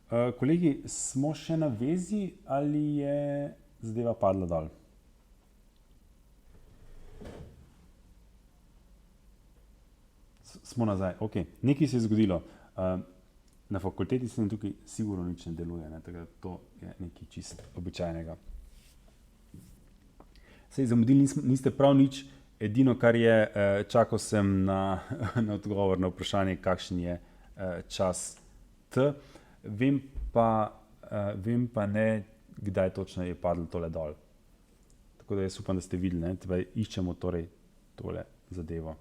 Kolegi, smo še na vezi ali je zadeva padla dol? Smo nazaj, ok. Nekaj se je zgodilo. Na fakulteti se nam tukaj sigurno nič ne deluje, ne? Tako da to je nekaj čist običajnega. Sej zamudili niste prav nič, edino kar je, čakal sem na odgovor na vprašanje, kakšen je čas T. Vem pa ne, kdaj točno je padlo tole dol. Tako da jaz upam, da ste videli, ne? Tebaj iščemo torej tole zadevo.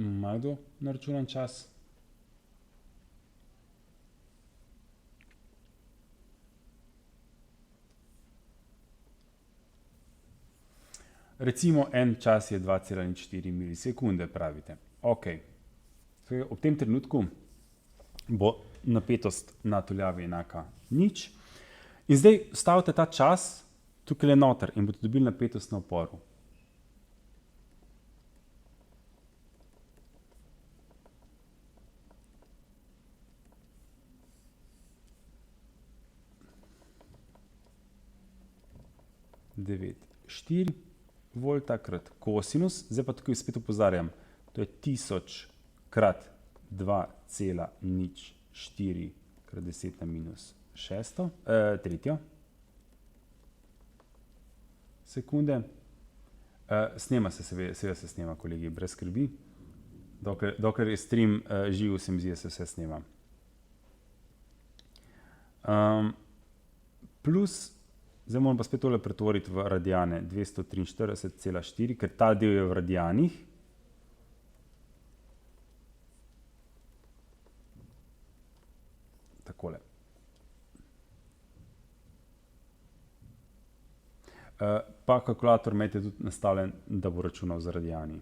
Ima kdo naračunan čas? Recimo en čas je 2,04 milisekunde, pravite. Ok. Ob tem trenutku bo napetost na tuljavi enaka nič. In zdaj stavite ta čas tukajle noter in boste dobili napetost na oporu. Devet, 4 volta krat kosinus, zdaj pa tukaj spet opozarjam, to je 1000 krat 2,04 krat 10 na minus tretjo sekunde. Snema se, seveda se snema, kolegi, brez skrbi. Dokler je stream živ, se mi zdi, da se vse snema. Plus, zdaj moram pa spet tole pretvoriti v radiane, 243,4, ker ta del je v radianih. Takole. Pa kalkulator imejte tudi nastavljen, da bo računal z radiani.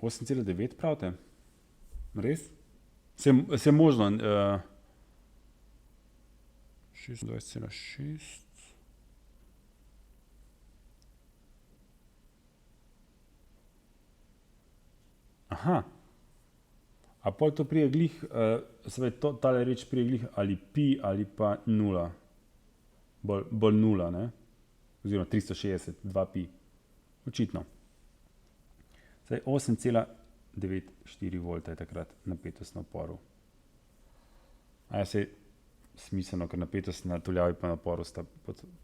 Osem cela devet pravite? Res? Se je možno. 26,6. Aha. A pol to pride glih, se pravi, tale reč pride glih ali pi ali pa nula. Bolj nula, ne? Oziroma 360, 2 pi. Očitno. Zdaj 8,94 volta je takrat napetost na oporu. Saj smiselno, ker napetost na tuljavi pa na oporu sta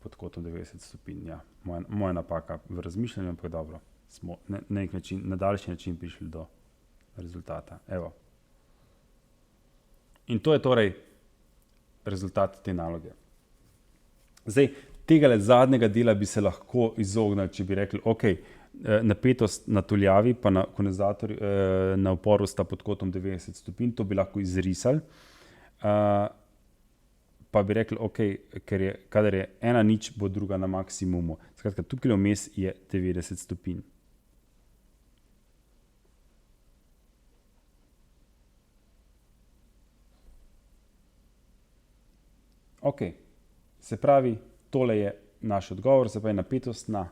pod kotom 90 stopinj, ja. Moja napaka v razmišljanju, ampak dobro. Smo na nek način, na daljši način prišli do rezultata. Evo. In to je torej rezultat te naloge. Zdaj, tegale zadnjega dela bi se lahko izognili, če bi rekli, ok, napetost na tuljavi pa na kondenzatorju, na oporu sta pod kotom 90 stopinj, to bi lahko izrisali. Pa bi rekli, ok, kadar je ena nič, bo druga na maksimumu. Skratka, tukaj vmes je 90 stopinj. Ok, se pravi, tole je naš odgovor, se pravi, napetost na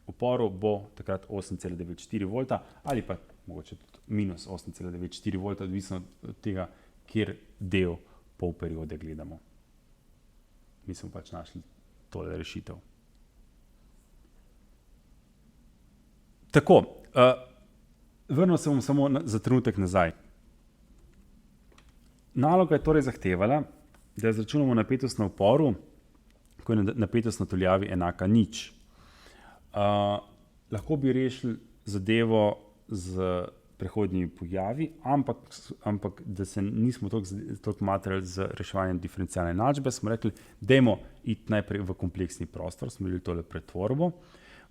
oporu bo takrat 8,94 volta ali pa mogoče tudi minus 8,94 volta, odvisno od tega, kjer del polperiode gledamo. Mi smo pač našli tole rešitev. Tako, vrnil se bom samo za trenutek nazaj. Naloga je torej zahtevala, da izračunamo napetost na oporu, ko je napetost na tuljavi enaka nič. Lahko bi rešili zadevo z prehodnimi pojavi, ampak da se nismo toliko matrali z reševanjem diferencialne enačbe, smo rekli, dajmo iti najprej v kompleksni prostor, smo imeli tole pretvorbo.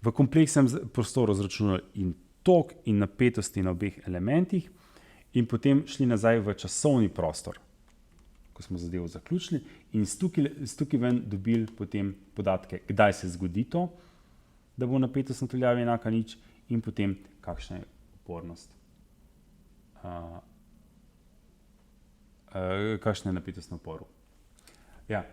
V kompleksnem prostoru izračunali in tok in napetosti na obeh elementih in potem šli nazaj v časovni prostor, ko smo zadevo zaključili in s tukaj ven dobili potem podatke, kdaj se zgodi to, da bo napetost na tuljavi enaka nič in potem kakšna je upornost. Kakšna je napetost na oporu. Ja.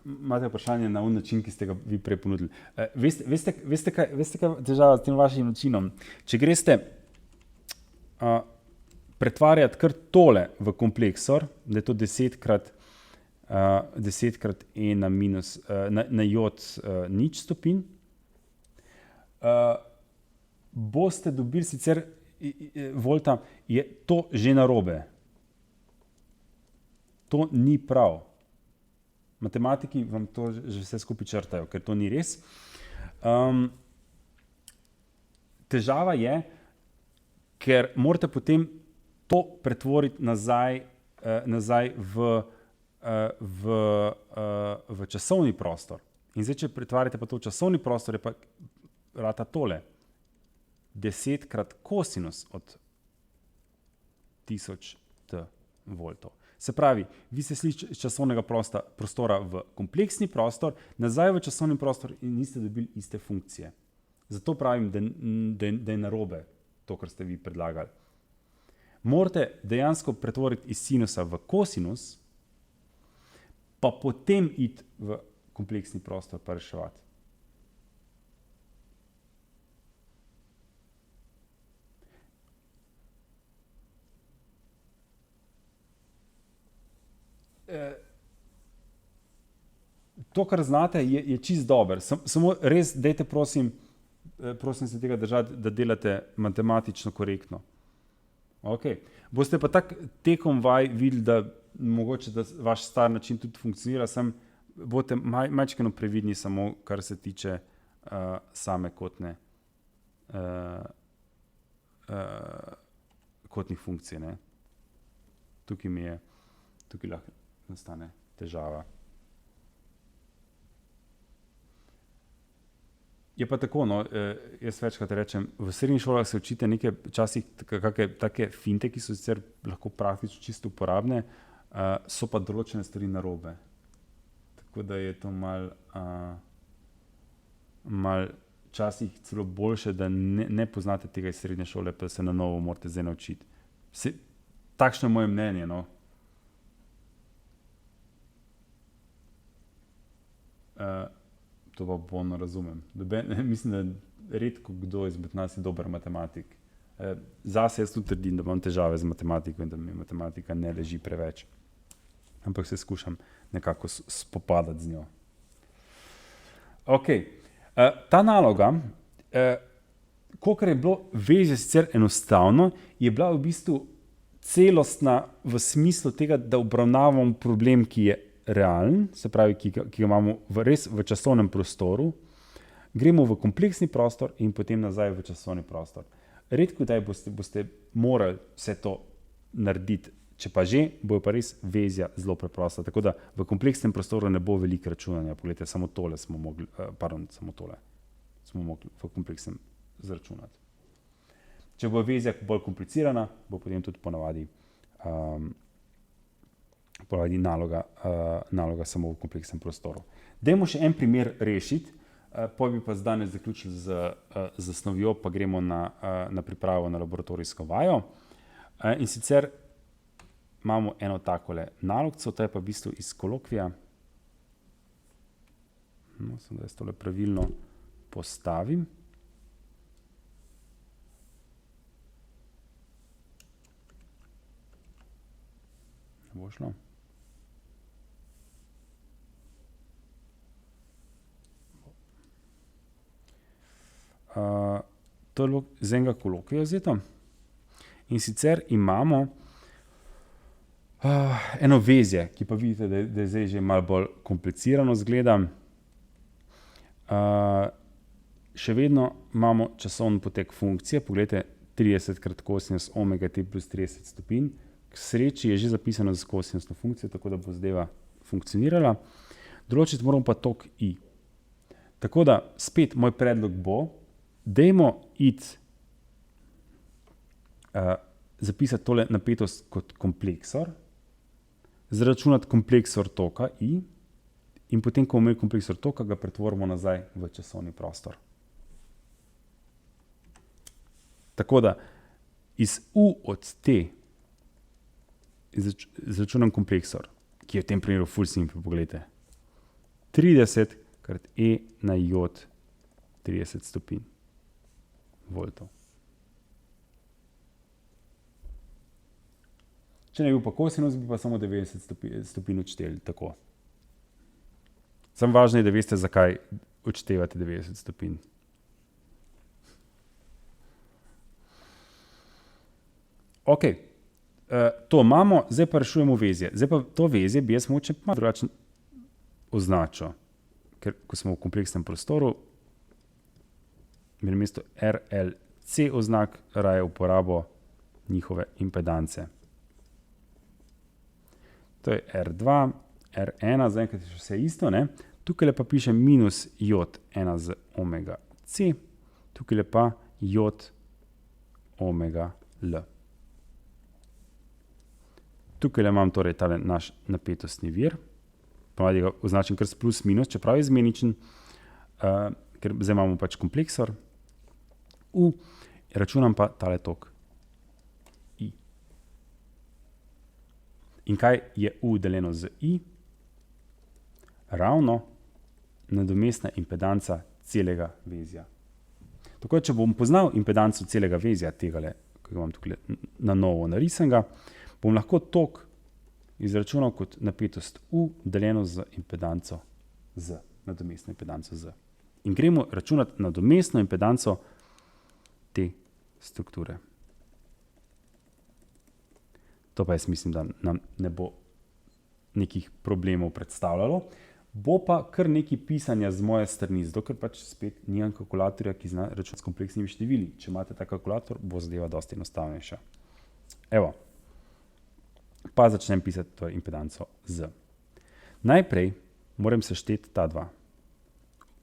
Imate vprašanje na način, ki ste ga vi prej ponudili. Veste, kaj težava s tem vašim načinom? Če greste pretvarjati kar tole v kompleksor, da je to 10 krat e na minus na j nič stopinj, boste dobili sicer volta, je to že narobe. To ni prav. Matematiki vam to že vse skupaj črtajo, ker to ni res. Težava je, ker morate potem to pretvoriti nazaj v časovni prostor. In zdaj, če pretvarjate pa to v časovni prostor, je pa rata tole. 10 krat kosinus od 1000 t voltov. Se pravi, vi ste šli iz časovnega prostora v kompleksni prostor, nazaj v časovni prostor in niste dobili iste funkcije. Zato pravim, da je narobe to, kar ste vi predlagali. Morate dejansko pretvoriti iz sinusa v kosinus, pa potem iti v kompleksni prostor pa reševati. To, kar znate, je čist dober. Samo res, dajte prosim se tega držati, da delate matematično korektno. Okay. Boste pa tak tekom vaj videli, da mogoče da vaš star način tudi funkcionira, boste majčkeno previdni samo, kar se tiče same kotnih funkcij. Ne? Tukaj lahko nastane težava. Je pa tako, no, jaz večkrat rečem, v srednjih šolah se učite neke včasih take finte, ki so sicer lahko praktično čisto uporabne, so pa določene stvari narobe. Tako da je to mal včasih celo boljše, da ne poznate tega iz srednje šole, pa se na novo morate zdaj naučiti. Takšno je moje mnenje, no. To pa polno razumem. Mislim, da redko kdo izmed nas je dober matematik. Zase jaz tudi trdim, da imam težave z matematiko in da mi matematika ne leži preveč. Ampak se skušam nekako spopadati z njo. Ok. Ta naloga, kolikor je bilo vezje sicer enostavno, je bila v bistvu celostna v smislu tega, da obravnavamo problem, ki je realen, se pravi, ki ga imamo res v časovnem prostoru, gremo v kompleksni prostor in potem nazaj v časovni prostor. Redko kdaj boste morali vse to narediti, če pa že, bojo pa res vezja zelo preprosta. Tako da v kompleksnem prostoru ne bo veliko računanja. Poglejte, samo tole smo mogli v kompleksnem zračunati. Če bo vezja bolj komplicirana, bo potem tudi ponavadi naloga samo v kompleksnem prostoru. Dajmo še en primer rešiti, potem bi pa danes zaključili z snovjo, pa gremo na pripravo na laboratorijsko vajo. In sicer imamo eno takole nalogco, to je pa v bistvu iz kolokvija. No, samo da jaz tole pravilno postavim. Ne bo šlo. to je z enega kolokvija vzeto. In sicer imamo eno vezje, ki pa vidite, da je zdaj že malo bolj komplicirano zgleda. Še vedno imamo časovni potek funkcije, poglejte, 30 krat kosinus omega t plus 30 stopinj. K sreči je že zapisano za kosinusno funkcijo, tako da bo zadeva funkcionirala. Določiti moramo pa tok I. Tako da spet moj predlog bo, dajmo iti zapisati tole napetost kot kompleksor, zračunati kompleksor toka I in potem, ko bomo imeli kompleksor toka, ga pretvorimo nazaj v časovni prostor. Tako da iz U od T izračunam kompleksor, ki je v tem primeru ful simple, pogledajte. 30 krat E na J 30 stopinj voltov. Če ne bi bil pa kosinus, bi pa samo 90 stopinj odšteli, tako. Samo važno je, da veste, zakaj odštevate 90 stopinj. Ok, to imamo, zdaj pa rešujemo vezje. Zdaj pa to vezje bi jaz mogoče malo drugače označil, ker ko smo v kompleksnem prostoru, bi namesto RLC oznak raje uporabo njihove impedance. To je R2, R1, zaenkrat je še vse isto, ne? Tukaj pa piše minus J1 z omega C, tukaj pa J omega L. Tukaj imam torej tale naš napetostni vir, ponavadi ga označim kar s plus minus, čeprav je izmeničen, ker zdaj imamo pač kompleksor U, računam pa tale tok I. In kaj je U deljeno z I? Ravno nadomestna impedanca celega vezja. Tako da, če bom poznal impedanco celega vezja, tegale, ki ga imam tukaj na novo narisanega, bom lahko tok izračunal kot napetost U deljeno z impedanco Z, nadomestno impedanco Z. In gremo računati nadomestno impedanco te strukture. To pa jaz mislim, da nam ne bo nekih problemov predstavljalo. Bo pa kar nekaj pisanja z moje strani, zato ker pač spet nimam kalkulatorja, ki zna računati s kompleksnimi števili. Če imate ta kalkulator, bo zadeva dosti enostavnejša. Evo, pa začnem pisati to impedanco Z. Najprej moram sešteti ta dva.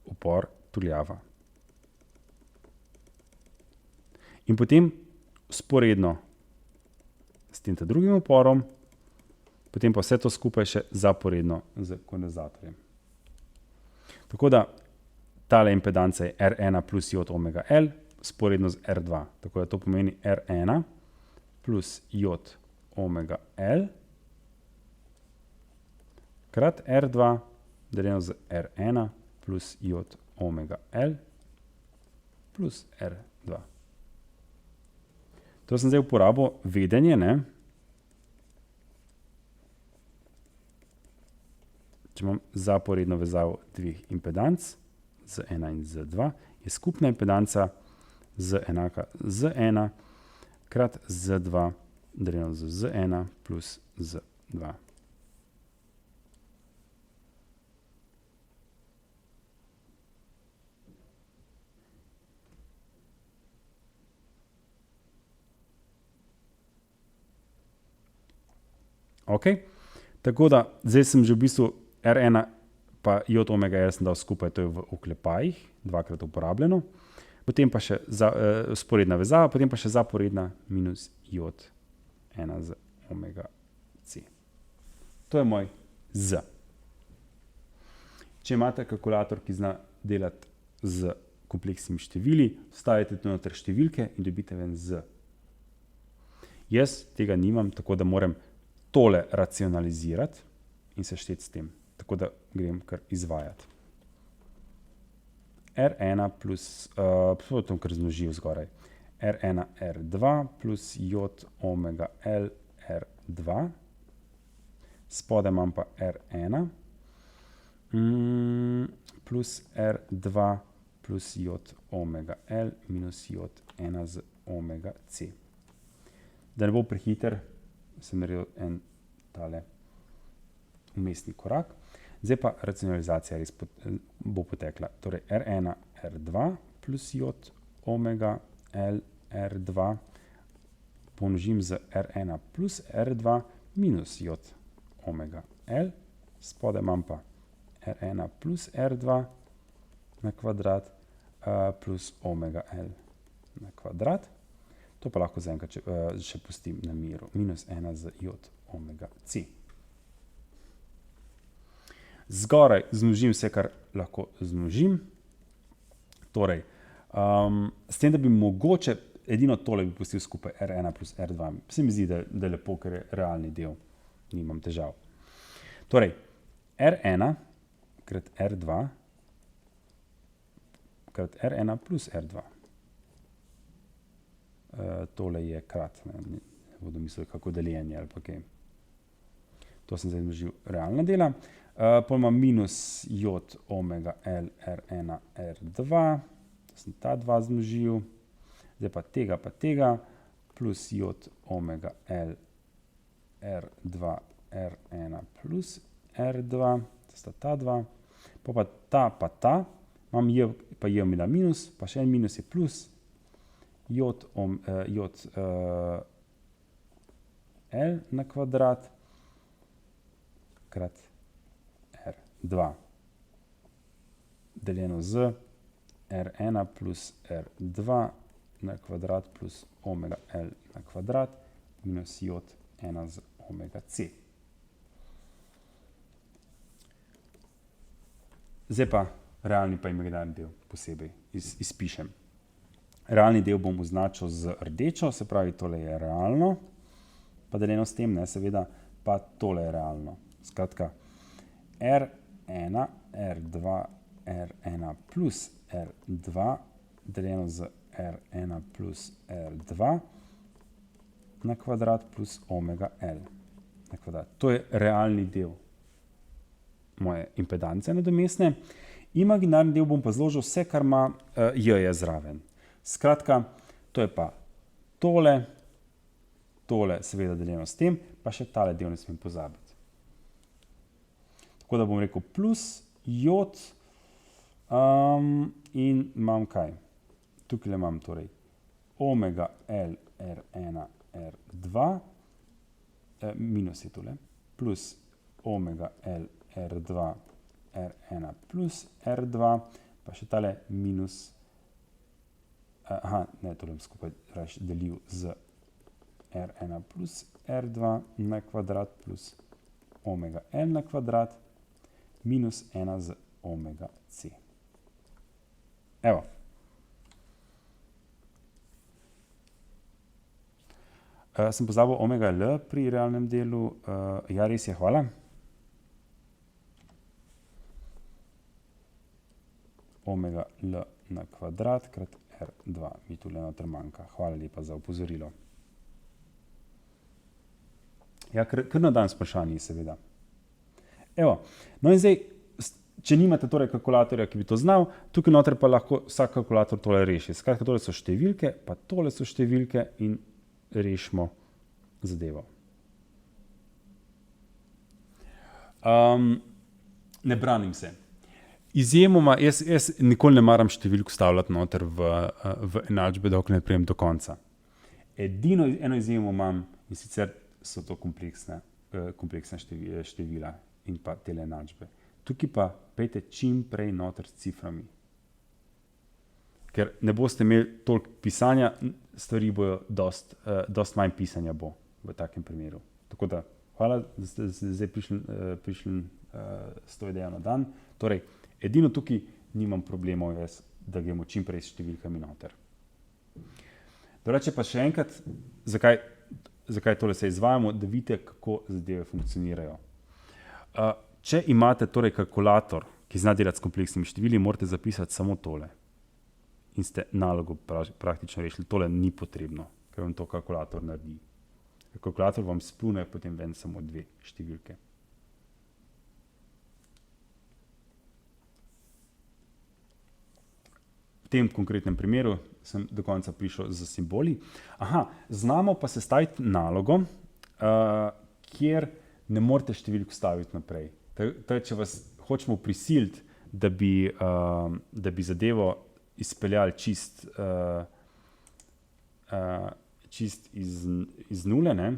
Upor, tuljava. In potem sporedno s tem drugim uporom, potem pa vse to skupaj še zaporedno z kondenzatorjem. Tako da tale impedanca je R1 plus J omega L sporedno z R2. Tako da to pomeni R1 plus J omega L krat R2 deljeno z R1 plus J omega L plus R2. To sem zdaj uporabil vedenje, ne? Če imam zaporedno vezavo dveh impedanc, Z1 in Z2, je skupna impedanca Z enaka Z1 krat Z2 deljeno z Z1 plus Z2. Ok, tako da zdaj sem že v bistvu R1 pa J omega L sem dal skupaj, to je v oklepajih, dvakrat uporabljeno, potem pa še sporedna vezava, potem pa še zaporedna minus J1 z omega C. To je moj Z. Če imate kalkulator, ki zna delati z kompleksnimi števili, vstavite tu noter številke in dobite ven Z. Jaz tega nimam, tako da moram tole racionalizirati in sešteti s tem. Tako da grem kar izvajati. R1 plus, potem kar zmnožil zgoraj, R1 R2 plus J omega L R2, spodaj imam pa R1 plus R2 plus j omega L minus j 1 z omega C. Da ne bo prehiter, sem naredil en tale vmesni korak. Zdaj pa racionalizacija res bo potekla. Torej R1, R2 plus j omega L R2 pomnožim z R1 plus R2 minus j omega L. Spodaj imam pa R1 plus R2 na kvadrat plus omega L na kvadrat. To pa lahko zaenkrat še pustim na miru. Minus 1 z j omega C. Zgoraj zmnožim vse, kar lahko zmnožim. Torej, s tem, da bi mogoče edino tole bi pustil skupaj R1 plus R2. Se mi zdi, da je lepo, ker je realni del. Nimam težav. Torej, R1 krat R2 krat R1 plus R2. Tole je krat. Ne bodo mislili, kako deljenje ali pa kaj. To sem zdaj zmnožil realna dela. Pa imam minus j omega L R1 R2. To sem ta dva zmnožil. Zdaj pa tega plus j omega L R2 R1 plus R2. To sta ta dva. Pa ta. Imam j pa j mi da minus, pa še en minus je plus. J L na kvadrat krat R2 deljeno z R1 plus R2 na kvadrat plus omega L na kvadrat minus j 1 z omega C. Zdaj pa realni pa imaginarni del posebej izpišem. Realni del bom označil z rdečo, se pravi, tole je realno, pa deljeno s tem, ne, seveda, pa tole je realno. Skratka, R1, R2, R1 plus R2 deljeno z R1 plus R2 na kvadrat plus omega L na kvadrat. To je realni del moje impedance nadomestne. Imaginarni del bom pa zložil vse, kar ima J je zraven. Skratka, to je pa tole seveda deljeno s tem, pa še tale del ne smem pozabiti. Tako da bom rekel plus j in imam kaj? Tukaj imam torej omega L R1 R2 minus je tole, plus omega L R2 R1 plus R2, pa še tale minus, tole skupaj delil z R1 plus R2 na kvadrat plus omega L na kvadrat minus 1 z omega C. Evo. Sem pozabil omega L pri realnem delu. Ja, res je, hvala. Omega L na kvadrat krat R2. Mi tule noter manjka. Hvala lepa za opozorilo. Ja, kar na dan s vprašanji, seveda. Evo, no in zdaj, če nimate torej kalkulatorja, ki bi to znal, tukaj noter pa lahko vsak kalkulator tole reši. Skratka, tole so številke, pa tole so številke in rešimo zadevo. Ne branim se. Izjemoma, jaz nikoli ne maram številk vstavljati noter v enačbe, dokler ne pridem do konca. Eno izjemo imam, in sicer so to kompleksna števila in pa tele enačbe. Tukaj pa pejte čim prej noter s ciframi. Ker ne boste imeli toliko pisanja, stvari bojo dost manj pisanja bo v takem primeru. Tako da, hvala, da ste zdaj prišli s to idejo na dan. Torej, edino tukaj nimam problemov jaz, da gremo čim prej s številkami noter. Drugače pa še enkrat, zakaj tole se izvajamo, da vidite, kako zadeve funkcionirajo. Če imate torej kalkulator, ki zna delati s kompleksnimi števili, morate zapisati samo tole. In ste nalogo praktično rešili. Tole ni potrebno, ker vam to kalkulator naredi. Kalkulator vam splune potem ven samo dve številke. tem konkretnem primeru sem do konca prišel z simboli. Znamo pa sestaviti nalogo, kjer ne morete številko staviti naprej. Če vas hočemo prisiliti, da bi zadevo izpeljali čist iz nule, ne,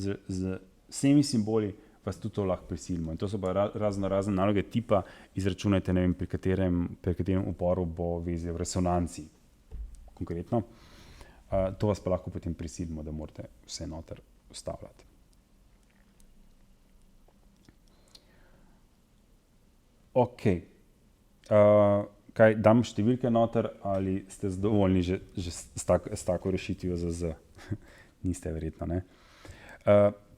z vsemi simboli, vas tudi to lahko prisilimo. In to so pa razne naloge tipa, izračunajte, ne vem, pri katerem uporu bo vezja v resonanci. Konkretno. To vas pa lahko potem prisilimo, da morate vse noter vstavljati. Ok. Kaj, dam številke noter ali ste zadovoljni že s tako rešitvijo za Z? Niste verjetno, ne?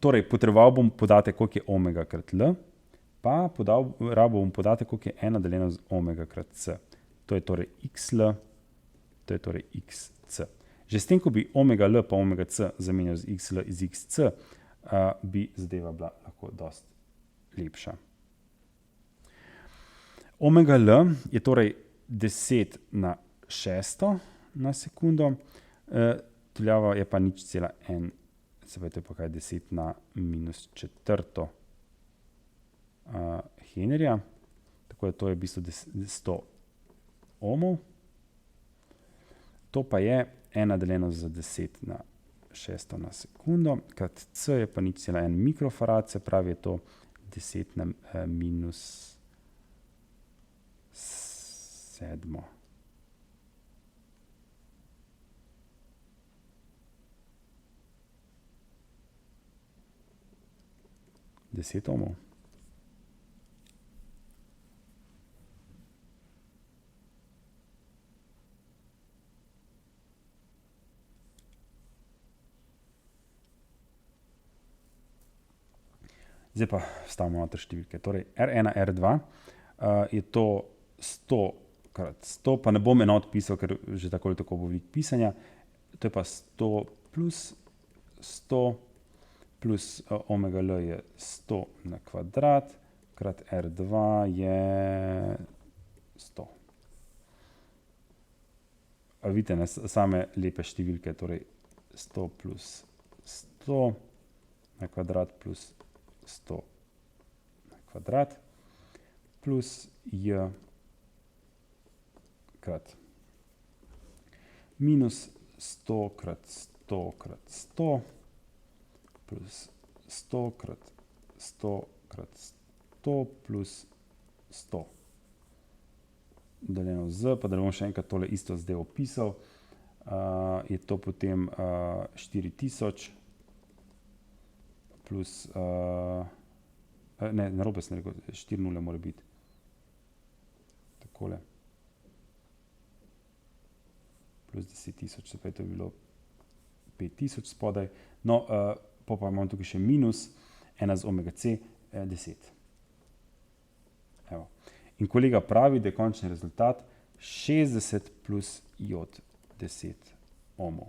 Torej, potreboval bom podatek, koliko je omega krat L, pa rabil bom podatek, koliko je 1 deljeno z omega krat C. To je torej XL, to je torej XC. Že s tem, ko bi omega L pa omega C zamenjal z XL iz XC, bi zadeva bila lahko dosti lepša. Omega L je torej 10 na 6 na sekundo, tuljava je pa 0,1, se pravi, to je pa kaj 10 na minus četrto Henrija, tako da to je v bistvu 100 ohmov. To pa je 1 deljeno z 10 na 6 na sekundo, krat C je pa 0,1 mikrofarad, se pravi, je to 10 na minus 7. Deset ohmov. Zdaj pa stavimo noter številke. Torej, R1, R2 je to 100 krat 100, pa ne bom enot pisal, ker že tako ali tako bo veliko pisanja. To je pa 100 plus 100 plus omega L je 100 na kvadrat, krat R2 je 100. Vidite, ne, same lepe številke, torej 100 plus 100 na kvadrat plus 100 na kvadrat plus J krat minus 100 krat 100 krat 100 plus 100 krat 100 krat 100 plus 100 deljeno z, pa da bom še enkrat tole isto zdaj opisal, je to potem 4000 plus, ne, narobe sem rekel, 4 nule mora biti. Takole. Plus 10.000, se pravi, to je bilo 5000 spodaj. No, pa imam tukaj še minus 1 z omega C, 10. Evo. In kolega pravi, da je končni rezultat 60 plus jod 10 ohmov.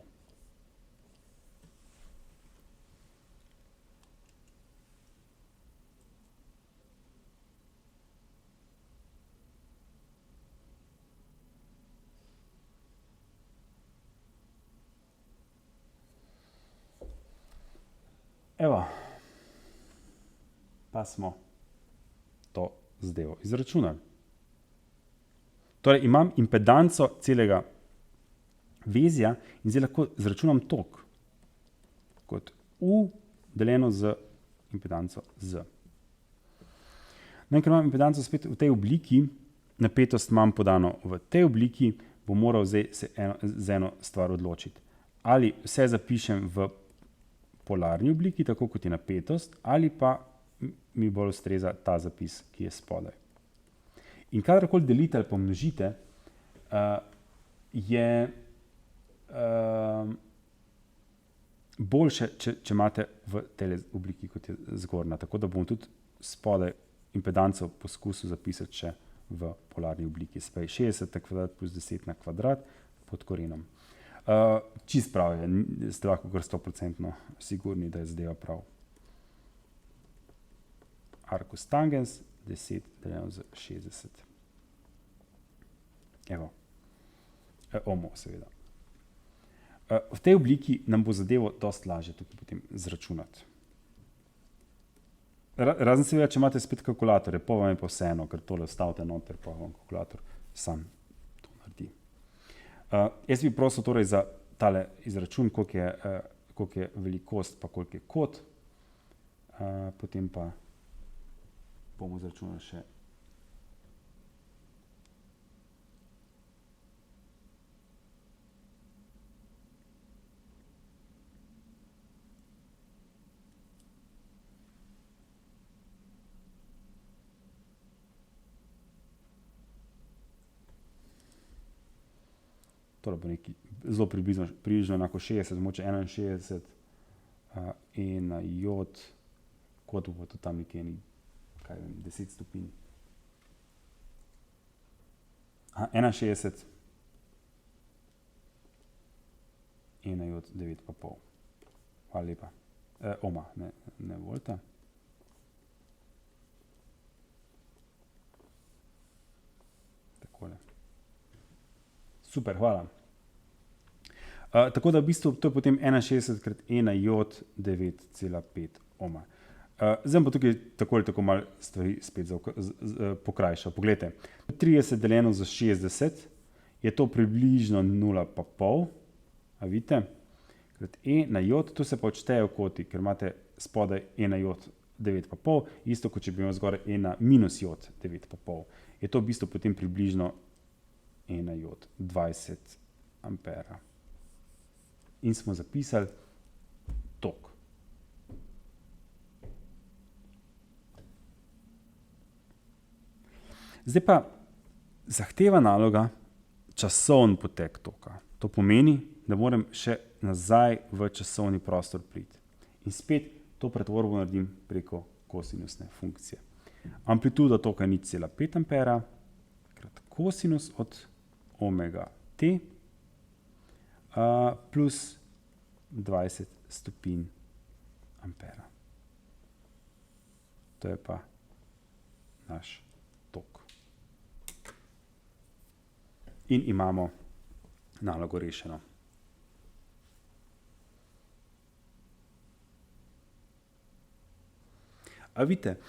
Evo, pa smo to zadevo izračunali. Torej, imam impedanco celega vezja in zdaj lahko izračunam tok kot U deljeno z impedanco Z. No, in ker imam impedanco spet v tej obliki, napetost imam podano v tej obliki, bom moral zdaj se z eno stvar odločiti. Ali vse zapišem v polarni obliki, tako kot je napetost, ali pa mi bolj ustreza ta zapis, ki je spodaj. In kadarkoli delite ali pomnožite, je boljše, če imate v tej obliki, kot je zgornja. Tako da bom tudi spodaj impedanco poskusil zapisati še v polarni obliki. Se pravi 60 na kvadrat plus 10 na kvadrat pod korenom. Čist prav je, ste lahko kar 100% sigurni, da je zadeva prav. Arcus tangens 10 deljeno z 60. Evo. ohmov seveda. V tej obliki nam bo zadevo dosti lažje tukaj potem zračunati. Razen seveda, če imate spet kalkulatorje, pa vam je pa vseeno, ker tole stavite noter, pa vam kalkulator sam to naredi. Jaz bi prosil torej za tale izračun, koliko je velikost, pa koliko je kot. Potem pa bomo izračunali še torej bo neki zelo približno enako 60, mogoče 61 in jod, kot bo to tam nekje 10 stopinj. 61 in jod 9,5. Hvala lepa. Ohma, ne volta. Takole. Super, hvala. Tako da v bistvu to je potem 61 krat 1 jod 9,5 ohma. Zdaj pa tukaj tako ali tako malo stvari spet pokrajšal. Poglejte, 30 deljeno za 60 je to približno 0,5. A vidite? Krat na jod, tu se pa odštejejo koti, ker imate spodaj na jod 9,5, isto kot če bi imel zgoraj na minus jod 9,5. Je to v bistvu potem približno na jod 20 ampera. In smo zapisali tok. Zdaj pa zahteva naloga časovni potek toka. To pomeni, da moram še nazaj v časovni prostor priti. In spet to pretvorbo naredim preko kosinusne funkcije. Amplituda toka je 0,5 ampera krat kosinus od omega t plus 20 stopinj ampera. To je pa naš tok. In imamo nalogo rešeno. A vidite,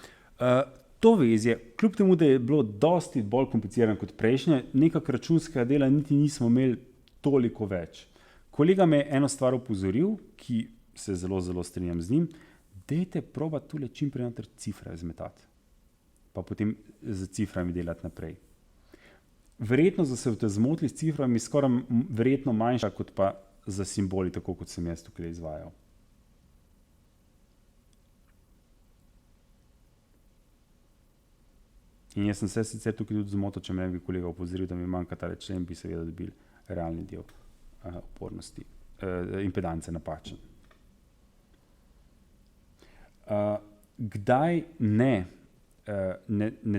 to vezje, kljub temu, da je bilo dosti bolj komplicirano kot prejšnje, nekak računskega dela niti nismo imeli toliko več. Kolega me je eno stvar opozoril, ki se zelo strinjam z njim, dajte probati tule čim prej noter cifre zmetati, pa potem z ciframi delati naprej. Verjetnost, da se boste zmotili s ciframi, skoraj verjetno manjša kot pa za simboli, tako kot sem jaz tukaj izvajal. In jaz sem se sicer tukaj tudi zmotil, če me bi kolega opozoril, da mi manjka tale člen, bi seveda dobili realni del upornosti, impedance napačen. Kdaj ne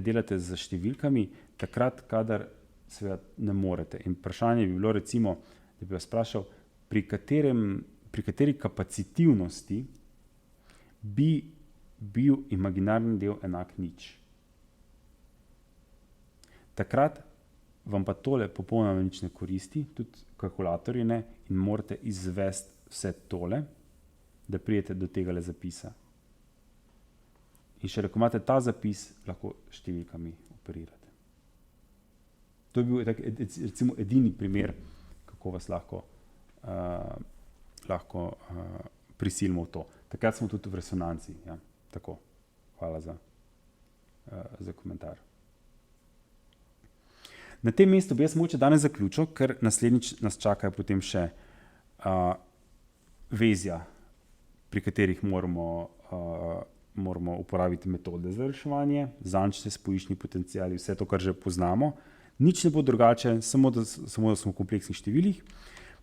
delate z številkami? Takrat, kadar seveda ne morete. In vprašanje bi bilo recimo, da bi vas vprašal, pri kateri kapacitivnosti bi bil imaginarni del enak nič. Takrat vam pa tole popolnoma nič ne koristi, tudi kalkulatorji ne, in morate izvesti vse tole, da pridete do tegale zapisa. In šele, ko imate ta zapis, lahko številkami operirate. To je bil recimo edini primer, kako vas lahko prisilimo v to. Takrat smo tudi v resonanci. Ja. Tako. Hvala za komentar. Na tem mestu bi jaz mogoče danes zaključil, ker naslednjič nas čakajo potem še vezja, pri katerih moramo uporabiti metode za reševanje, zančne, spojiščni potenciali, vse to, kar že poznamo. Nič ne bo drugače, samo da smo v kompleksnih številih.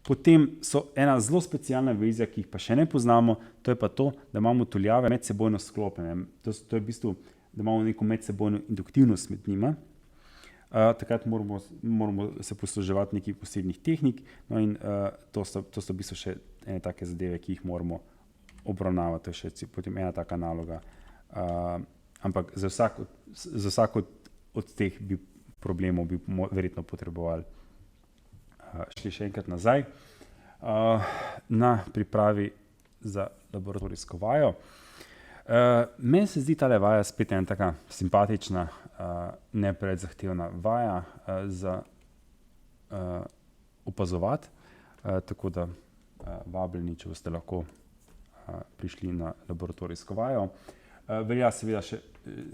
Potem so ena zelo specialna vezja, ki jih pa še ne poznamo, to je pa to, da imamo tuljave medsebojno sklopljene. To je v bistvu, da imamo neko medsebojno induktivnost med njima. Takrat moramo se posluževati nekih posebnih tehnik, no in to so v bistvu še ene take zadeve, ki jih moramo obravnavati, to je še potem ena taka naloga. Ampak za vsak od teh problemov bi verjetno potrebovali šli še enkrat nazaj na pripravi za laboratorijsko vajo. Meni se zdi tale vaja spet ena taka simpatična, ne preveč zahtevna vaja za opazovati, tako da vabljeni, če boste lahko prišli na laboratorijsko vajo. Velja seveda še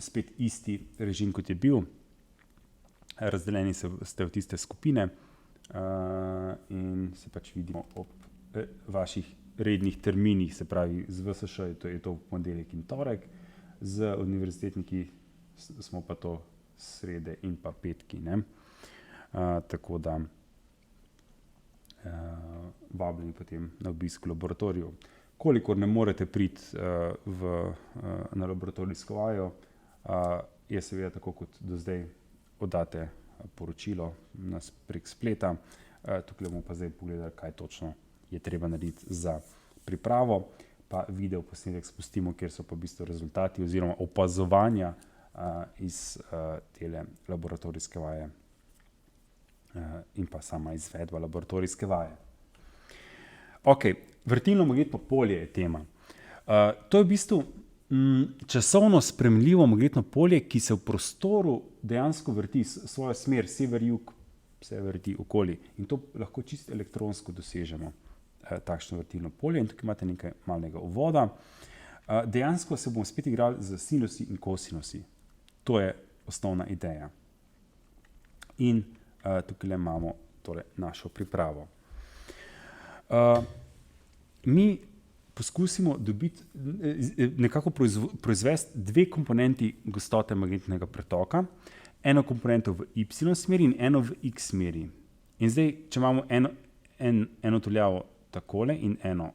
spet isti režim, kot je bil. Razdeljeni ste v tiste skupine in se pač vidimo ob vaših rednih terminih, se pravi z VSŠ je to v ponedeljek in torek, z univerzitetniki smo pa to srede in pa petki, ne. Tako da vabljeni potem na obisk v laboratoriju. Kolikor ne morete priti na laboratorijsko vajo, je seveda tako kot do zdaj, oddate poročilo prek spleta. Tukaj bomo pa zdaj pogledali, kaj točno je treba narediti za pripravo, pa video posnetek spustimo, kjer so pa v bistvu rezultati oziroma opazovanja iz tele laboratorijske vaje in pa sama izvedba laboratorijske vaje. Ok, vrtilno magnetno polje je tema. To je v bistvu časovno spremljivo magnetno polje, ki se v prostoru dejansko vrti svojo smer, sever-jug, se vrti okoli. In to lahko čisto elektronsko dosežemo, takšno vrtilno polje. In tukaj imate nekaj malega uvoda. Dejansko se bomo spet igrali z sinusi in kosinusi. To je osnovna ideja. In tukaj imamo torej našo pripravo. Mi poskusimo dobiti, nekako proizvesti dve komponenti gostote magnetnega pretoka, eno komponento v Y smeri in eno v X smeri. In zdaj, če imamo eno tuljavo takole in eno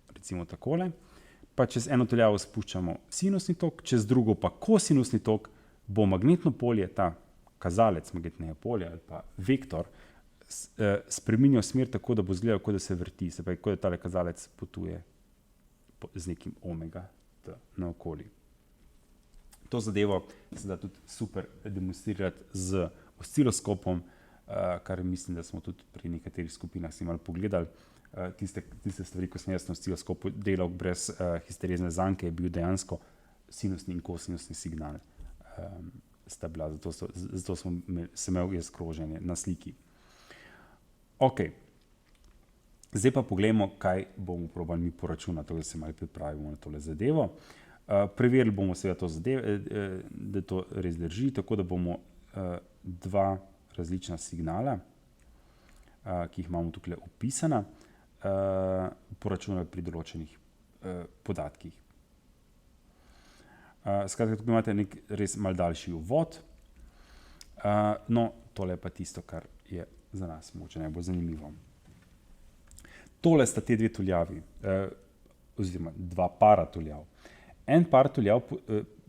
recimo takole, pa čez eno tuljavo spuščamo sinusni tok, čez drugo pa kosinusni tok, bo magnetno polje, ta kazalec magnetnega polja ali pa vektor, spreminjal smer tako, da bo izgledal, kot da se vrti, se pravi, kot da tale kazalec potuje z nekim omega t naokoli. To zadevo se da tudi super demonstrirati z osciloskopom, kar mislim, da smo tudi pri nekaterih skupinah si malo pogledali. Tiste stvari, ko sem jaz na osciloskopu delal brez histerezne zanke, je bil dejansko sinusni in kosinusni signal. Sta bila, zato sem imel jaz kroženje na sliki. Ok, zdaj pa poglejmo, kaj bomo probali mi poračunati, da se malo pripravimo na tole zadevo. Preverili bomo seveda to zadevo, da to res drži, tako da bomo dva različna signala, ki jih imamo tukaj opisana, poračunali pri določenih podatkih. Skratka, tukaj imate nek res malo daljši uvod. No, tole je pa tisto, kar je za nas mogoče najbolj zanimivo. Tole sta te dve tuljavi, oziroma dva para tuljav. En par tuljav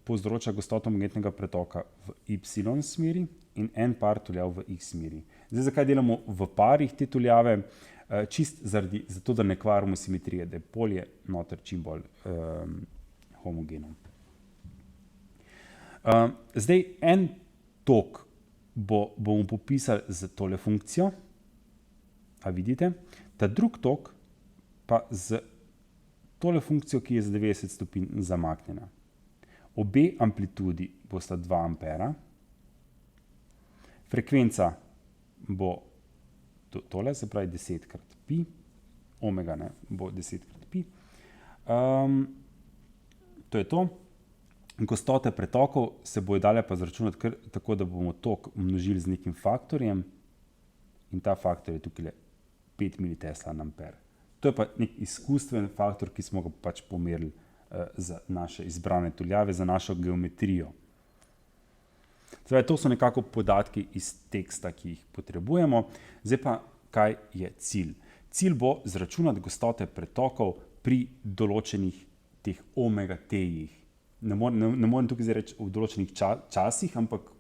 povzroča gostoto magnetnega pretoka v Y smeri in en par tuljav v X smeri. Zdaj, zakaj delamo v parih te tuljave? Čist zato, da ne kvarimo simetrije, da je polje noter čim bolj homogeno. Zdaj, en tok bomo popisali z tole funkcijo, a vidite, ta drug tok pa z tole funkcijo, ki je za 90 stopinj zamaknjena. Obe amplitudi bosta 2 ampera, frekvenca bo tole, se pravi 10 krat pi, omega ne, bo 10 krat pi. To je to. Gostote pretokov se bojo dale pa zračunati kar tako, da bomo tok množili z nekim faktorjem in ta faktor je tukaj 5 militesla na amper. To je pa nek izkustven faktor, ki smo ga pač pomerili za naše izbrane tuljave, za našo geometrijo. Zdaj, to so nekako podatki iz teksta, ki jih potrebujemo. Zdaj pa, kaj je cilj? Cilj bo zračunati gostote pretokov pri določenih teh omega t-jih. Ne morem tukaj zdaj reči v določenih časih, ampak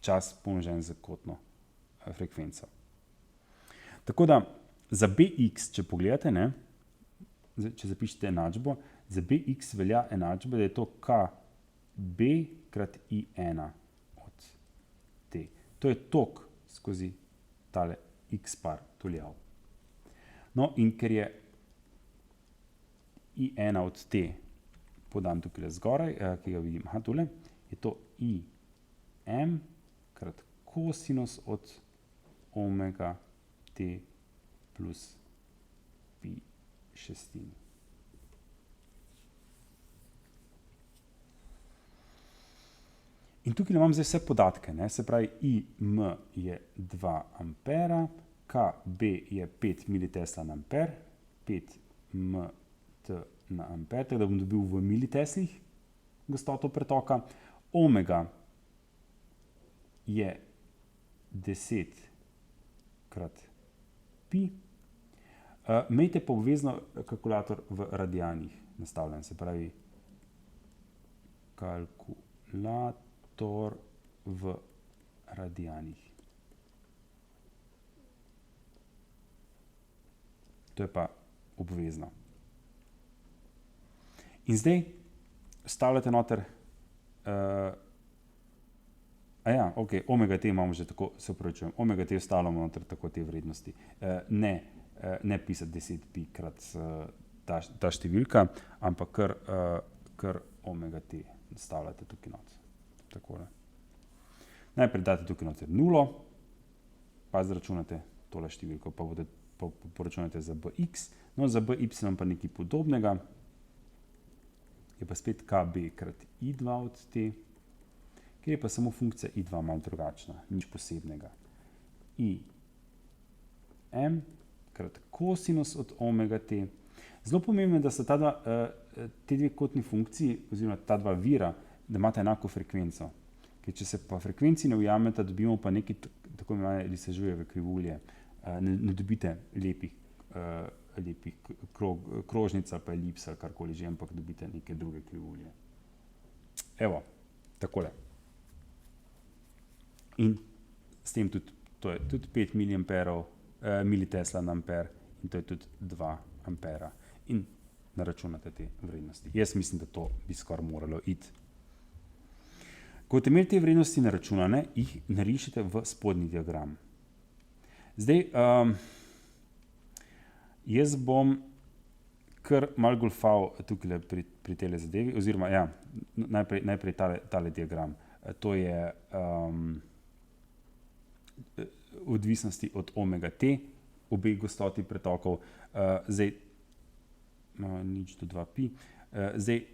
čas pomnožen z kotno frekvenco. Tako da za bx, če pogledate, ne, če zapišete enačbo, za bx velja enačba, da je to kb krat i1 od t. To je tok skozi tale x par tuljav. No, in ker je I1 od T podan tukaj zgoraj, ki ga vidim, tule, je to IM krat kosinus od omega T plus pi šestini. In tukaj imam zdaj vse podatke, ne? Se pravi, IM je 2 ampera, KB je 5 militesla na amper, 5 mt na amper, tako da bom dobil v militeslih gostoto pretoka. Omega je 10 krat pi. Imejte pa obvezno kalkulator v radianih nastavljen, se pravi kalkulator v radianih. To je pa obvezno. In zdaj vstavljate noter, omega t imamo že tako, se upravičujem, omega t vstavljamo noter tako te vrednosti. Ne pisati 10 pi krat ta številka, ampak kar omega t vstavljate tukaj noter. Takole. Najprej date tukaj noter 0, pa zračunate tole številko, pa poračunate za bx, no za by pa nekaj podobnega, je pa spet kb krat i2 od t, kjer je pa samo funkcija i2 malo drugačna, nič posebnega. im krat kosinus od omega t. Zelo pomembno je, da sta te dve kotni funkciji, oziroma ta dva vira, da imate enako frekvenco. Ker če se pa frekvenci ne ujameta, dobimo pa nekaj tako imenovane Lissajusove krivulje. Ne dobite lepih krožnic ali pa elips ali karkoli že, ampak dobite neke druge krivulje. Evo, takole. In s tem tudi, to je tudi 5 militesla na amper in to je tudi 2 ampera. In naračunate te vrednosti. Jaz mislim, da to bi skoraj moralo iti. Ko boste imeli te vrednosti naračunane, jih narišite v spodnji diagram. Zdaj, jaz bom kar malo golfal tukaj pri tele zadevi, oziroma najprej tale diagram. To je odvisnosti od omega t, obeh gostoti pretokov, zdaj nič do 2 pi, zdaj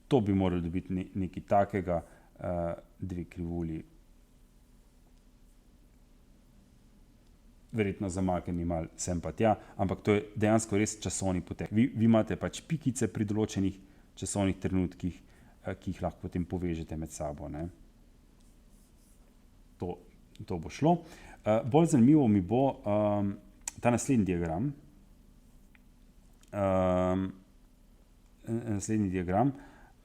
to bi morali dobiti nekaj takega, dve krivulji, verjetno zamaknjeni malo sem pa tja, ampak to je dejansko res časovni potek. Vi imate pač pikice pri določenih časovnih trenutkih, ki jih lahko potem povežete med sabo, ne. To bo šlo. Bolj zanimivo mi bo ta naslednji diagram.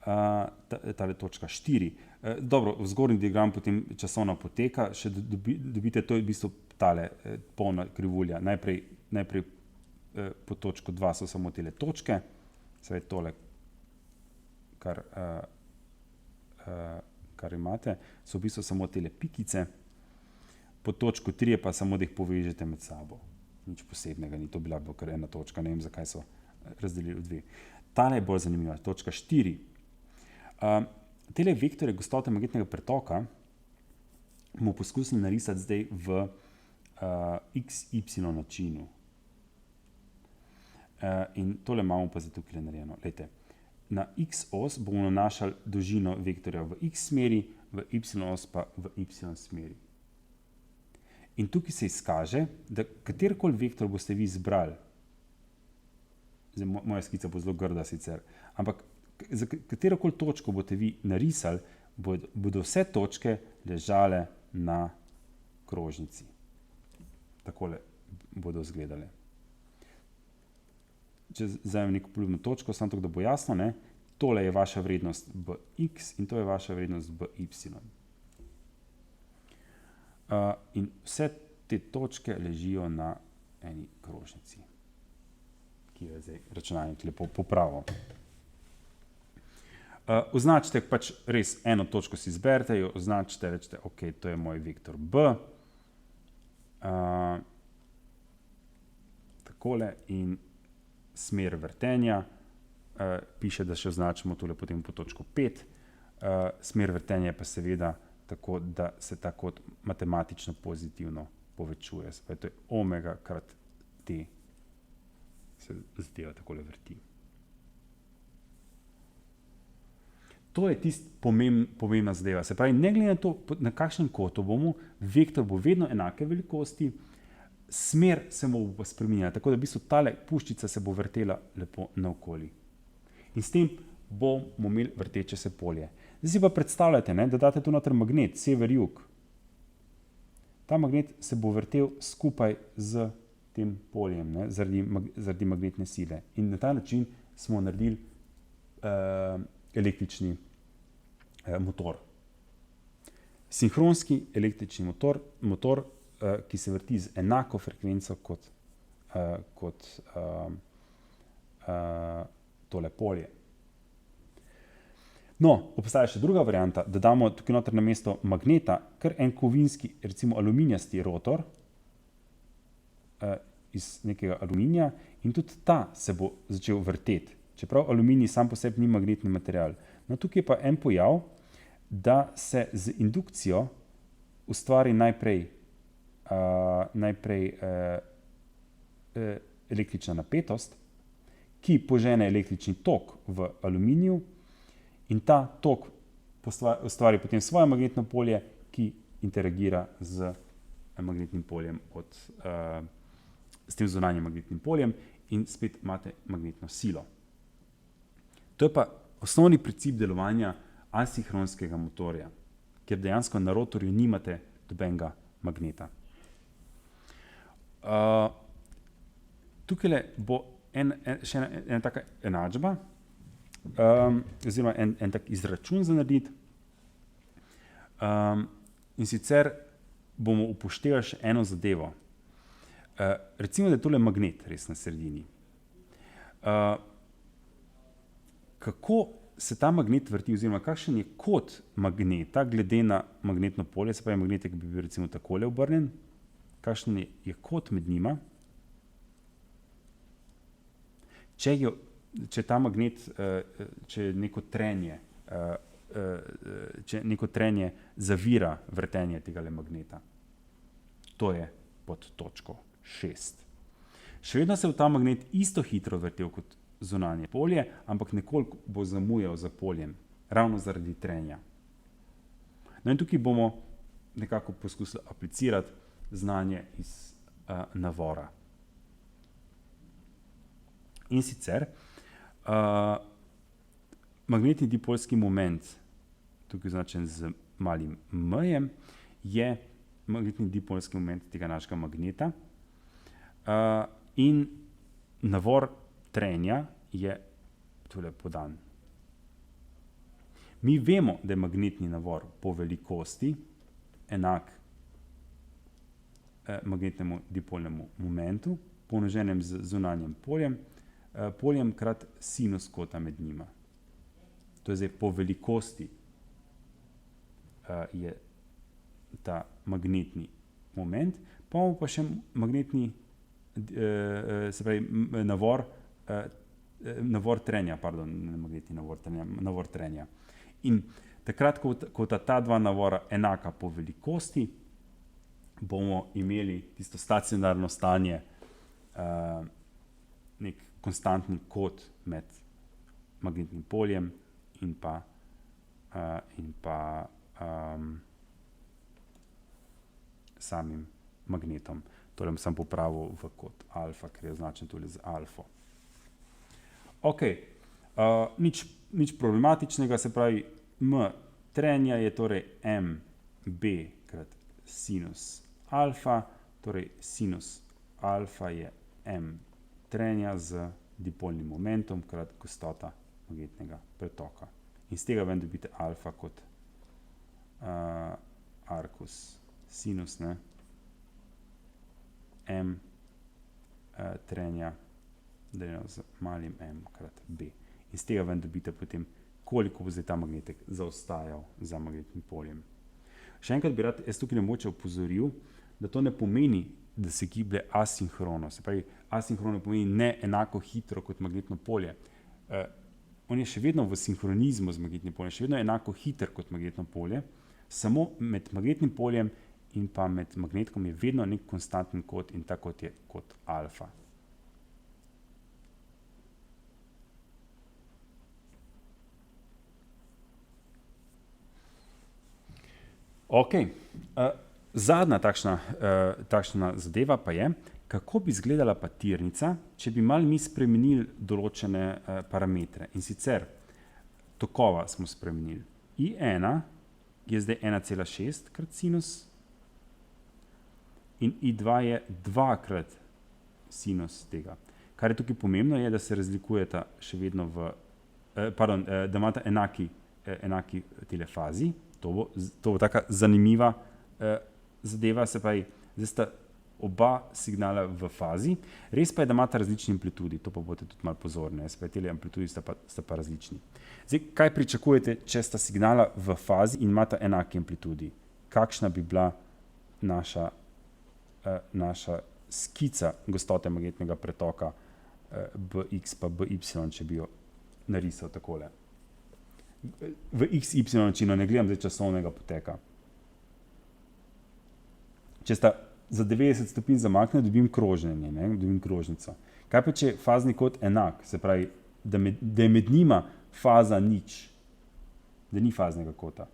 Tale točka 4. Dobro, v zgornji diagram potem časovna poteka, še dobite, to je v bistvu tale polna krivulja. Najprej po točko 2 so samo tele točke, sve tole, kar imate, so v bistvu samo tele pikice. Po točko 3 je pa samo, da jih povežete med sabo. Nič posebnega, ni to bila kar ena točka, ne vem, zakaj so razdelili v dve. Tale je bolj zanimiva, točka 4. Tele vektore gostote magnetnega pretoka bomo poskusili narisati zdaj v XY načinu. In tole imamo pa zdaj tukaj narejeno. Glejte, na X os bomo nanašali dolžino vektorja v X smeri, v Y os pa v Y smeri. In tukaj se izkaže, da katerikoli vektor boste vi izbrali, zdaj moja skica bo zelo grda sicer, ampak za katerokoli točko boste vi narisali, bodo vse točke ležale na krožnici. Takole bodo izgledale. Če vzamem neko poljubno točko, samo tako, da bo jasno, ne, tole je vaša vrednost bx in to je vaša vrednost by. In vse te točke ležijo na eni krožnici, ki jo je zdaj računalnik lepo popravil. Označite pač res eno točko si izberete, jo označite, rečete, ok, to je moj vektor B. takole in smer vrtenja, piše, da še označimo tole potem po točko 5, smer vrtenja pa seveda tako, da se ta kot matematično pozitivno povečuje. Se pravi, to je omega krat t se zadeva takole vrti. To je tisti pomembna zadeva. Se pravi, ne glede na to, na kakšnem kotu bomo, vektor bo vedno enake velikosti, smer se bo pa spreminjala, tako da v bistvu tale puščica se bo vrtela lepo naokoli. In s tem bomo imeli vrteče se polje. Zdaj si pa predstavljate, ne, da date tu noter magnet, sever-jug. Ta magnet se bo vrtel skupaj z tem poljem, ne, zaradi magnetne sile. In na ta način smo naredili električni motor. Sinhronski električni motor, ki se vrti z enako frekvenco kot tole polje. No, obstaja še druga varianta, da damo tukaj noter na mesto magneta kar en kovinski, recimo aluminijasti rotor iz nekega aluminija in tudi ta se bo začel vrteti. Čeprav aluminij sam po sebi ni magnetni material. No, tukaj je pa en pojav, da se z indukcijo ustvari najprej električna napetost, ki požene električni tok v aluminiju in ta tok ustvari potem svoje magnetno polje, ki interagira z magnetnim poljem s tem zunanjim magnetnim poljem in spet imate magnetno silo. To je pa osnovni princip delovanja asinhronskega motorja, kjer dejansko na rotorju nimate nobenega magneta. Tukaj bo še ena taka enačba, oziroma en tak izračun za narediti. In sicer bomo upoštevali še eno zadevo. Recimo, da je tole magnet res na sredini. Kako se ta magnet vrti, oziroma kakšen je kot magneta glede na magnetno polje, se pravi magnetek bi bil recimo takole obrnjen, kakšen je kot med njima. Če ta magnet, če neko trenje, zavira vrtenje tegale magneta. To je pod točko 6. Še vedno se v ta magnet isto hitro vrtel kot zunanje polje, ampak nekoliko bo zamujal za poljem, ravno zaradi trenja. No in tukaj bomo nekako poskusili aplicirati znanje iz navora. In sicer magnetni dipolski moment, tukaj označen z malim m-jem, je magnetni dipolski moment tega našega magneta in navor trenja je tule podan. Mi vemo, da je magnetni navor po velikosti enak magnetnemu dipolnemu momentu, pomnoženem z zunanjim poljem krat sinus kota med njima. To je zdaj po velikosti je ta magnetni moment, pa imamo pa še magnetni, se pravi navor trenja, navor trenja. In takrat, ko ta dva navora enaka po velikosti, bomo imeli tisto stacionarno stanje, nek konstantni kot med magnetnim poljem in pa samim magnetom. Torej sem popravil v kot alfa, ker je označen tole z alfo. Ok, nič problematičnega, se pravi m trenja je torej mb krat sinus alfa, torej sinus alfa je m trenja z dipolnim momentom krat gostota magnetnega pretoka. In z tega ven dobite alfa kot arcus sinus, ne, m trenja deljeno z malim m krat b. In z tega ven dobite potem, koliko bo zdaj ta magnetek zaostajal za magnetnim poljem. Še enkrat bi rad jaz tukaj mogoče opozoril, da to ne pomeni, da se giblje asinhrono. Se pravi, asinhrono pomeni ne enako hitro kot magnetno polje. On je še vedno v sinhronizmu z magnetnim poljem, še vedno enako hiter kot magnetno polje, samo med magnetnim poljem in pa med magnetkom je vedno nek konstanten kot in ta kot je kot alfa. Ok, zadnja takšna zadeva pa je, kako bi izgledala pa tirnica, če bi malo mi spremenili določene parametre. In sicer tokova smo spremenili. I1 je zdaj 1,6 krat sinus in I2 je 2 krat sinus tega. Kar je tukaj pomembno je, da se razlikujeta še vedno da imata enaki tele fazi. To bo taka zanimiva zadeva, se pravi, zdaj sta oba signala v fazi, res pa je, da imata različni amplitudi, to pa boste tudi malo pozorni, se pravi, tele amplitudi sta pa različni. Zdaj, kaj pričakujete, če sta signala v fazi in imata enaki amplitudi? Kakšna bi bila naša skica gostote magnetnega pretoka Bx pa By, če bi jo narisal takole? V XY načinu, ne gledam zdaj časovnega poteka. Če sta za 90 stopinj zamaknjena, dobim kroženje, dobim krožnico. Kaj pa, če je fazni kot enak, se pravi, da je med njima faza nič, da ni faznega kota?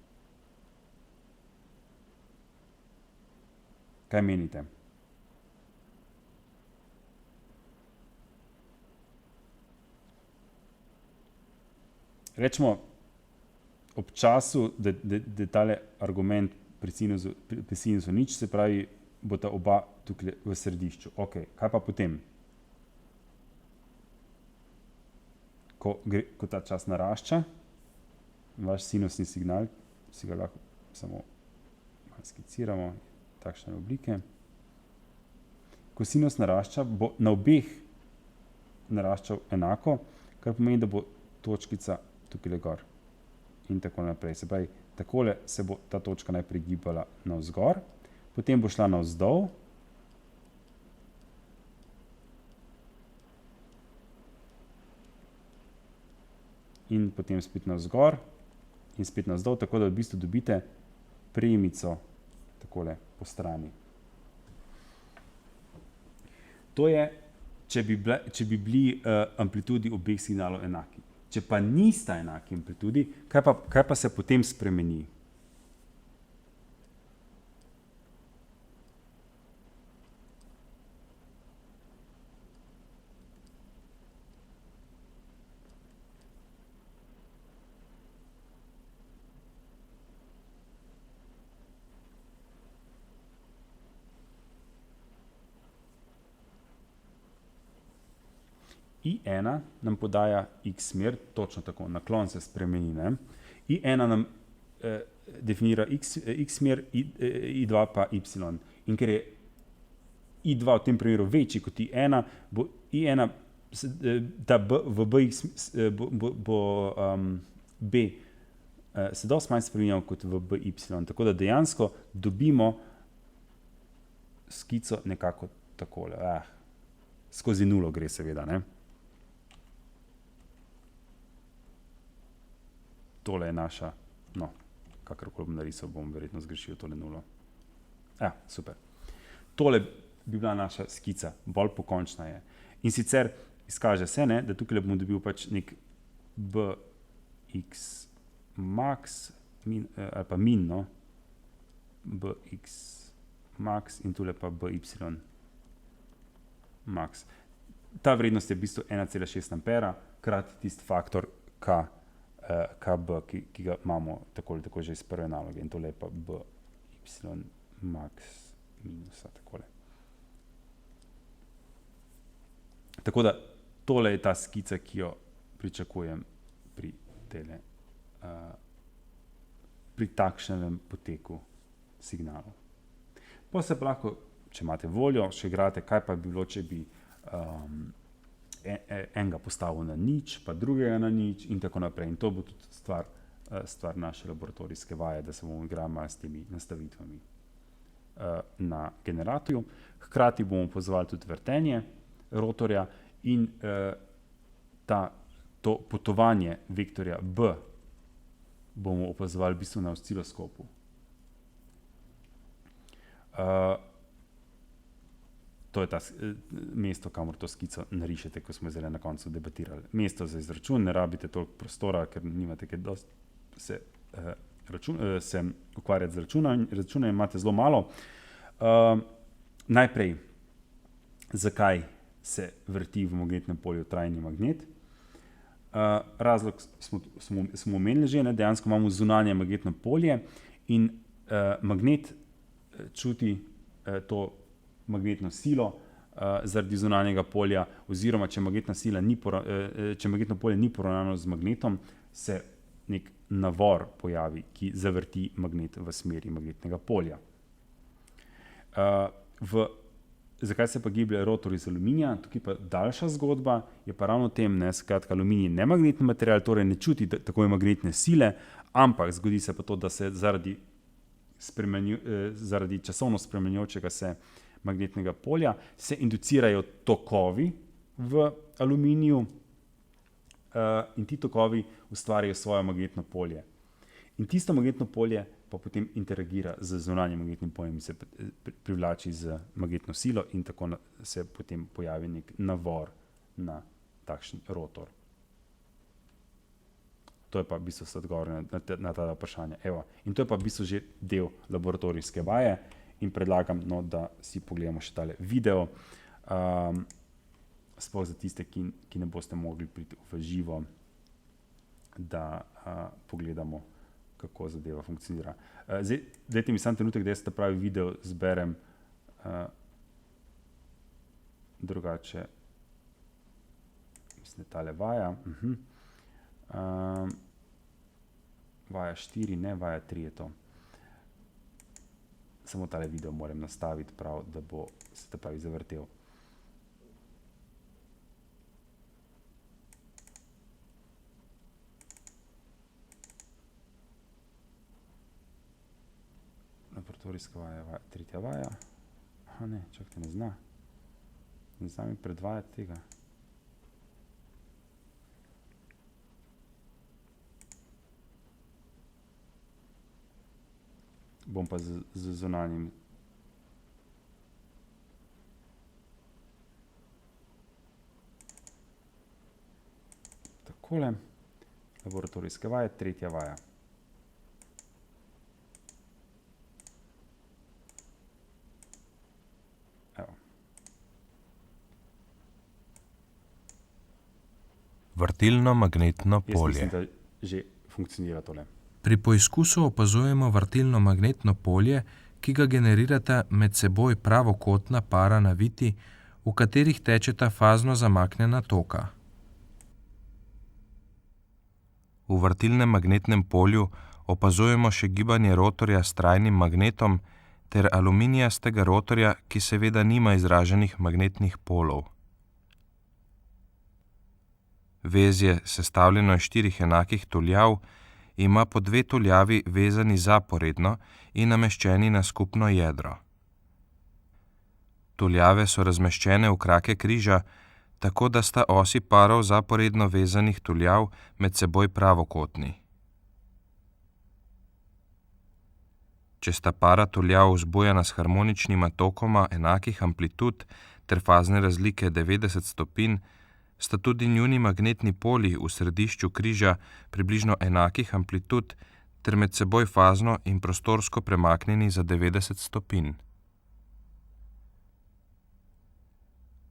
Kaj menite? Rečemo, ob času, da je tale argument pri sinusu nič, se pravi, bosta oba tukaj v središču. Ok, kaj pa potem? Ko ta čas narašča, vaš sinusni signal, si ga lahko samo skiciramo, takšne oblike. Ko sinus narašča, bo na obeh naraščal enako, kar pomeni, da bo točkica tukaj gor. In tako naprej. Se pravi, takole se bo ta točka najprej gibala navzgor, potem bo šla navzdol, in potem spet navzgor in spet navzdol, tako da v bistvu dobite premico takole po strani. To je, če bi bili amplitudi obeh signalov enaki. Če pa nista enaki amplitudi, kaj pa se potem spremeni? I1 nam podaja x smer, točno tako, naklon se spremeni. I1 nam definira x smer, I2 pa y. In ker je I2 v tem primeru večji kot I1, bo I1, v B se dosti manj spremenjal kot v BY. Tako da dejansko dobimo skico nekako takole. Skozi nulo gre seveda, ne? Tole je naša, kakorkoli bom narisal, bom verjetno zgrešil tole nulo. Super. Tole bi bila naša skica, bolj pokončna je. In sicer izkaže se, da tukaj bom dobil pač nek bx max, ali pa min, bx max in tule pa by max. Ta vrednost je v bistvu 1,6 ampera krat tisti faktor KB, ki ga imamo tako že iz prve naloge, in tole je pa by max minusa takole. Tako da tole je ta skica, ki jo pričakujem pri takšnem poteku signalov. Pa se pa lahko, če imate voljo, še igrate, kaj pa bi bilo, če bi enega postavil na nič, pa drugega na nič in tako naprej. In to bo tudi stvar naše laboratorijske vaje, da se bomo igrali s temi nastavitvami. na generatorju. Hkrati bomo opazovali tudi vrtenje rotorja in to potovanje vektorja B bomo opazovali v bistvu na osciloskopu. To je ta mesto, kamor to skico narišete, ko smo zdaj na koncu debatirali. Mesto za izračun, ne rabite toliko prostora, ker nimate kaj dosti se ukvarjati z računanjem, imate zelo malo. Najprej, zakaj se vrti v magnetnem polju trajni magnet? Razlog smo omenili že, dejansko imamo zunanje magnetno polje in magnet čuti to magnetno silo zaradi zunanjega polja, oziroma če magnetno polje ni poravnano z magnetom, se nek navor pojavi, ki zavrti magnet v smeri magnetnega polja. Zakaj se pa giblje rotor iz aluminija? Tukaj pa daljša zgodba, je pa ravno v tem, skratka, aluminij je nemagnetni material, torej ne čuti takoj magnetne sile, ampak zgodi se pa to, da se zaradi časovno spremenjajočega se magnetnega polja se inducirajo tokovi v aluminiju in ti tokovi ustvarjajo svoje magnetno polje. In tisto magnetno polje pa potem interagira z zunanjim magnetnim poljem in se privlači z magnetno silo in tako se potem pojavi nek navor na takšen rotor. To je pa v bistvu odgovor na ta vprašanja. Evo. In to je pa v bistvu že del laboratorijske vaje in predlagam, da si pogledamo še tale video, sploh za tiste, ki ne boste mogli priti v živo, da pogledamo, kako zadeva funkcionira. Dajte mi samo trenutek, da jaz ta pravi video zberem, drugače, mislim, tale vaja. Vaja 4, ne vaja 3 je to. Samo tale video moram nastaviti prav, da bo se ta pravi zavrtel. Laboratorijska vaja, tretja vaja. Aha, ne, čakajte, ne zna. Ne zna mi predvajati tega. Bom pa z zunanjim. Takole. Laboratorijske vaje, tretja vaja. Evo. Vrtilno magnetno polje. Jaz mislim, da že funkcionira tole. Pri poizkusu opazujemo vrtilno magnetno polje, ki ga generirata med seboj pravokotna para naviti, v katerih tečeta fazno zamaknjena toka. V vrtilnem magnetnem polju opazujemo še gibanje rotorja s trajnim magnetom ter aluminijastega rotorja, ki seveda nima izraženih magnetnih polov. Vezje, sestavljeno iz 4 enakih tuljav, ima po 2 tuljavi vezani zaporedno in nameščeni na skupno jedro. Tuljave so razmeščene v krake križa, tako da sta osi parov zaporedno vezanih tuljav med seboj pravokotni. Če sta para tuljav vzbujana s harmoničnima tokoma enakih amplitud ter fazne razlike 90 stopinj, sta tudi njuni magnetni polji v središču križa približno enakih amplitud ter med seboj fazno in prostorsko premaknjeni za 90 stopinj.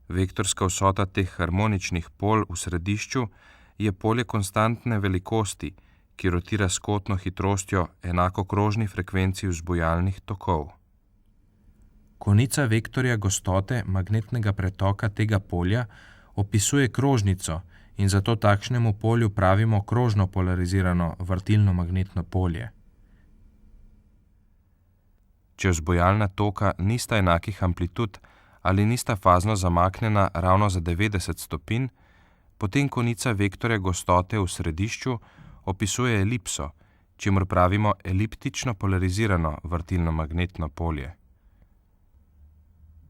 Vektorska vsota teh harmoničnih polj v središču je polje konstantne velikosti, ki rotira s kotno hitrostjo enako krožni frekvenci vzbujalnih tokov. Konica vektorja gostote magnetnega pretoka tega polja opisuje krožnico in zato takšnemu polju pravimo krožno polarizirano vrtilno magnetno polje. Če vzbujalna toka nista enakih amplitud ali nista fazno zamaknjena ravno za 90 stopinj, potem konica vektorja gostote v središču opisuje elipso, čemur pravimo eliptično polarizirano vrtilno magnetno polje.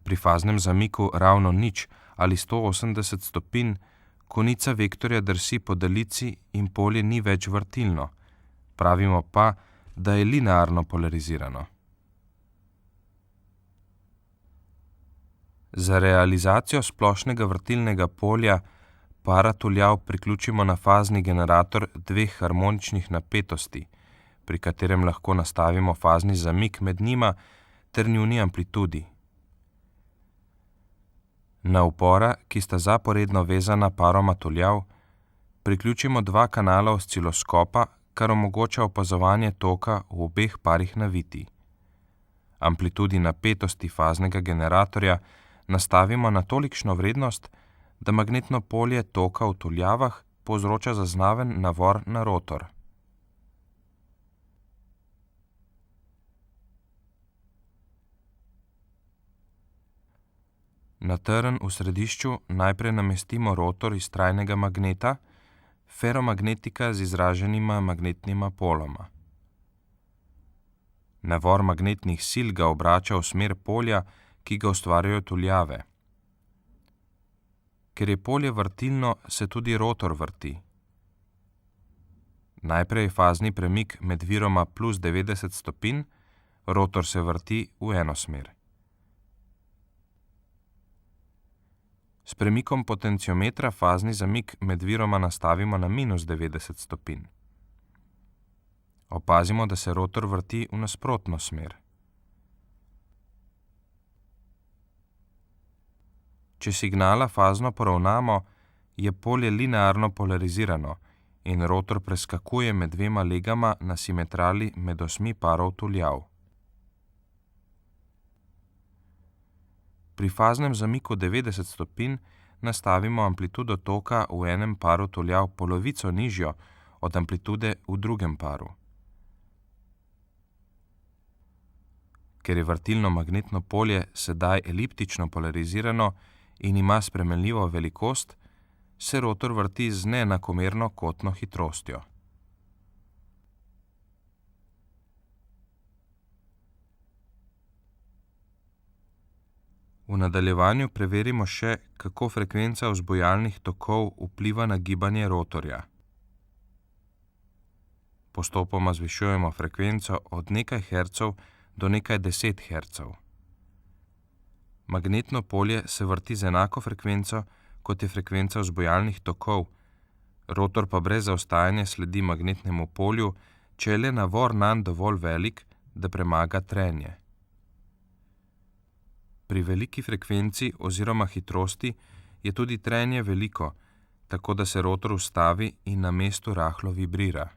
Pri faznem zamiku ravno 0 ali 180 stopinj konica vektorja drsi po daljici in polje ni več vrtilno, pravimo pa, da je linearno polarizirano. Za realizacijo splošnega vrtilnega polja para tuljav priključimo na fazni generator dveh harmoničnih napetosti, pri katerem lahko nastavimo fazni zamik med njima ter njuni amplitudi. Na upora, ki sta zaporedno vezana paroma tuljav, priključimo dva kanala osciloskopa, kar omogoča opazovanje toka v obeh parih navitij. Amplitudi napetosti faznega generatorja nastavimo na tolikšno vrednost, da magnetno polje toka v tuljavah povzroča zaznaven navor na rotor. Na trn v središču najprej namestimo rotor iz trajnega magneta, feromagnetika z izraženima magnetnima poloma. Navor magnetnih sil ga obrača v smer polja, ki ga ustvarjajo tuljave. Ker je polje vrtilno, se tudi rotor vrti. Najprej je fazni premik med viroma plus 90 stopinj, rotor se vrti v eno smer. S premikom potenciometra fazni zamik med viroma nastavimo na minus 90 stopinj. Opazimo, da se rotor vrti v nasprotno smer. Če signala fazno poravnamo, je polje linearno polarizirano in rotor preskakuje med dvema legama na simetrali med osmi parov tuljav. Pri faznem zamiku 90 stopinj nastavimo amplitudo toka v enem paru tuljav polovico nižjo od amplitude v drugem paru. Ker je vrtilno magnetno polje sedaj eliptično polarizirano in ima spremenljivo velikost, se rotor vrti z neenakomerno kotno hitrostjo. V nadaljevanju preverimo še, kako frekvenca vzbujalnih tokov vpliva na gibanje rotorja. Postopoma zvišujemo frekvenco od nekaj hercev do nekaj 10 hercev. Magnetno polje se vrti z enako frekvenco, kot je frekvenca vzbujalnih tokov, rotor pa brez zaostajanja sledi magnetnemu polju, če je le navor nanj dovolj velik, da premaga trenje. Pri veliki frekvenci oziroma hitrosti je tudi trenje veliko, tako da se rotor ustavi in na mestu rahlo vibrira.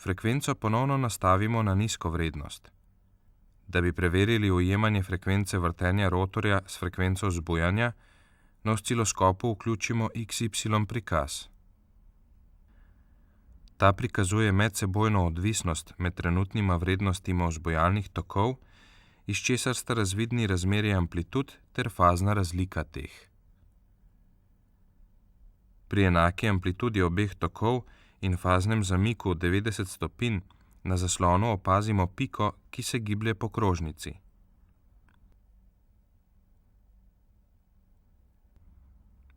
Frekvenco ponovno nastavimo na nizko vrednost. Da bi preverili ujemanje frekvence vrtenja rotorja s frekvenco vzbujanja, na osciloskopu vključimo XY prikaz. Ta prikazuje medsebojno odvisnost med trenutnima vrednostima vzbujalnih tokov, iz česar sta razvidni razmerje amplitud ter fazna razlika teh. Pri enaki amplitudi obeh tokov in faznem zamiku 90 stopinj na zaslonu opazimo piko, ki se giblje po krožnici.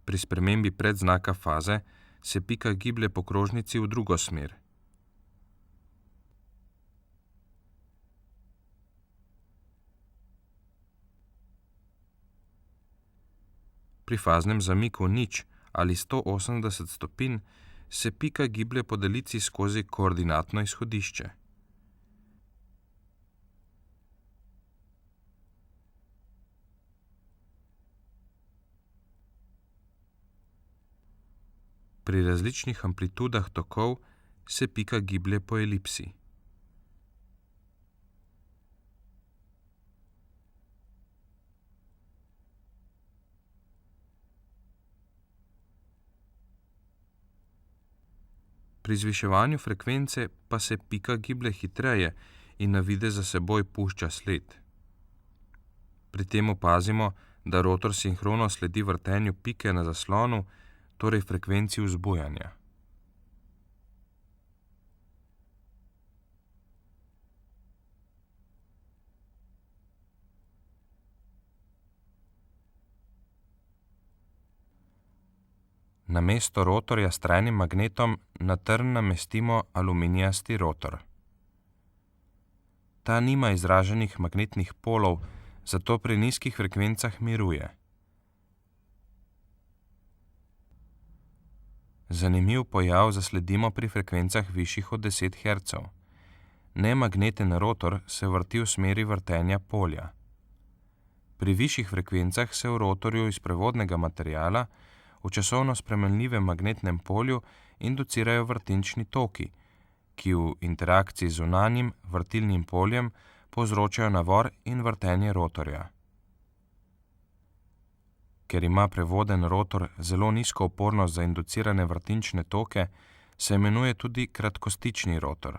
Pri spremembi predznaka faze se pika giblje po krožnici v drugo smer. Pri faznem zamiku 0 ali 180 stopinj se pika giblje po daljici skozi koordinatno izhodišče. Pri različnih amplitudah tokov se pika giblje po elipsi. Pri zviševanju frekvence pa se pika giblje hitreje in na videz za seboj pušča sled. Pri tem opazimo, da rotor sinhrono sledi vrtenju pike na zaslonu, torej frekvenci vzbujanja. Namesto rotorja s trajnim magnetom na trn namestimo aluminijasti rotor. Ta nima izraženih magnetnih polov, zato pri nizkih frekvencah miruje. Zanimiv pojav zasledimo pri frekvencah višjih od 10 Hz. Nemagneten rotor se vrti v smeri vrtenja polja. Pri višjih frekvencah se v rotorju iz prevodnega materiala v časovno spremenljivem magnetnem polju inducirajo vrtinčni toki, ki v interakciji z zunanjim vrtilnim poljem povzročajo navor in vrtenje rotorja. Ker ima prevoden rotor zelo nizko upornost za inducirane vrtinčne toke, se imenuje tudi kratkostični rotor.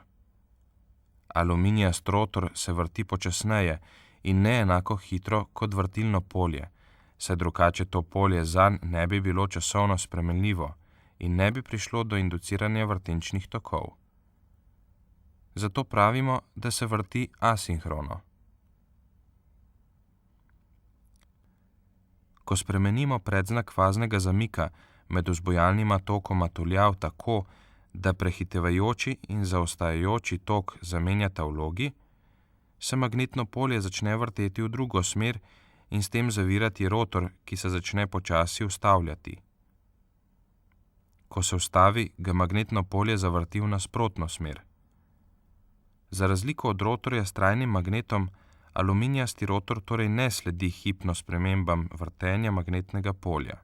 Aluminijast rotor se vrti počasneje in ne enako hitro kot vrtilno polje, saj drugače to polje zanj ne bi bilo časovno spremenljivo in ne bi prišlo do induciranja vrtinčnih tokov. Zato pravimo, da se vrti asinhrono. Ko spremenimo predznak faznega zamika med vzbujalnima tokoma tuljav tako, da prehitevajoči in zaostajajoči tok zamenjata vlogi, se magnetno polje začne vrteti v drugo smer in s tem zavirati rotor, ki se začne počasi ustavljati. Ko se ustavi, ga magnetno polje zavrti v nasprotno smer. Za razliko od rotorja s trajnim magnetom, aluminijasti rotor torej ne sledi hipno spremembam vrtenja magnetnega polja.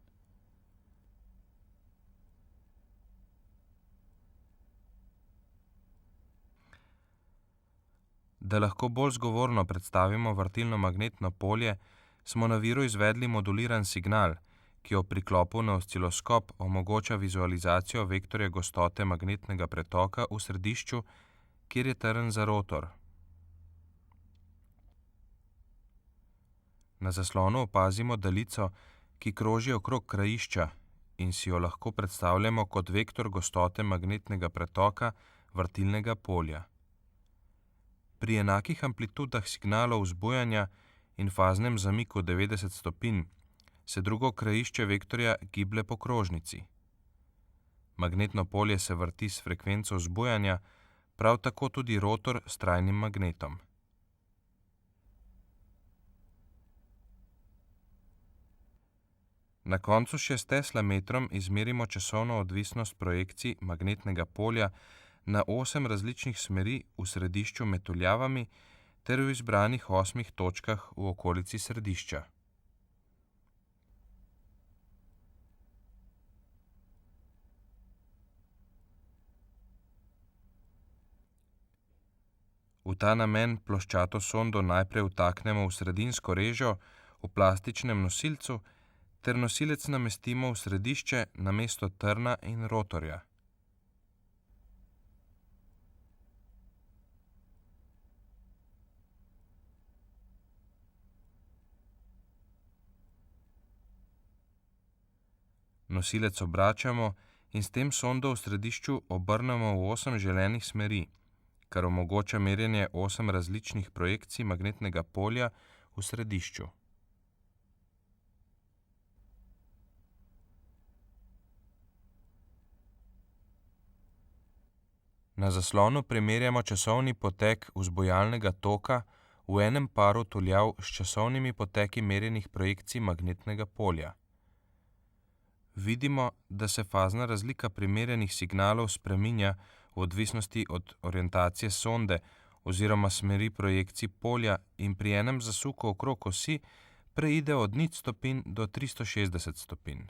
Da lahko bolj zgovorno predstavimo vrtilno magnetno polje, smo na viru izvedli moduliran signal, ki ob priklopu na osciloskop omogoča vizualizacijo vektorja gostote magnetnega pretoka v središču, kjer je trn za rotor. Na zaslonu opazimo daljico, ki kroži okrog krajišča in si jo lahko predstavljamo kot vektor gostote magnetnega pretoka vrtilnega polja. Pri enakih amplitudah signalov vzbujanja in faznem zamiku 90 stopinj se drugo krajišče vektorja giblje po krožnici. Magnetno polje se vrti s frekvenco vzbujanja, prav tako tudi rotor s trajnim magnetom. Na koncu še s teslametrom izmerimo časovno odvisnost projekcij magnetnega polja na 8 različnih smeri v središču med tuljavami ter v izbranih 8 točkah v okolici središča. V ta namen ploščato sondo najprej vtaknemo v sredinsko režo v plastičnem nosilcu ter nosilec namestimo v središče namesto trna in rotorja. Nosilec obračamo in s tem sondo v središču obrnemo v 8 želenih smeri, kar omogoča merjenje 8 različnih projekcij magnetnega polja v središču. Na zaslonu primerjamo časovni potek vzbujalnega toka v enem paru tuljav s časovnimi poteki merjenih projekcij magnetnega polja. Vidimo, da se fazna razlika primerjanih signalov spreminja v odvisnosti od orientacije sonde oziroma smeri projekcij polja in pri enem zasuku okrog osi preide od 0 stopinj do 360 stopinj.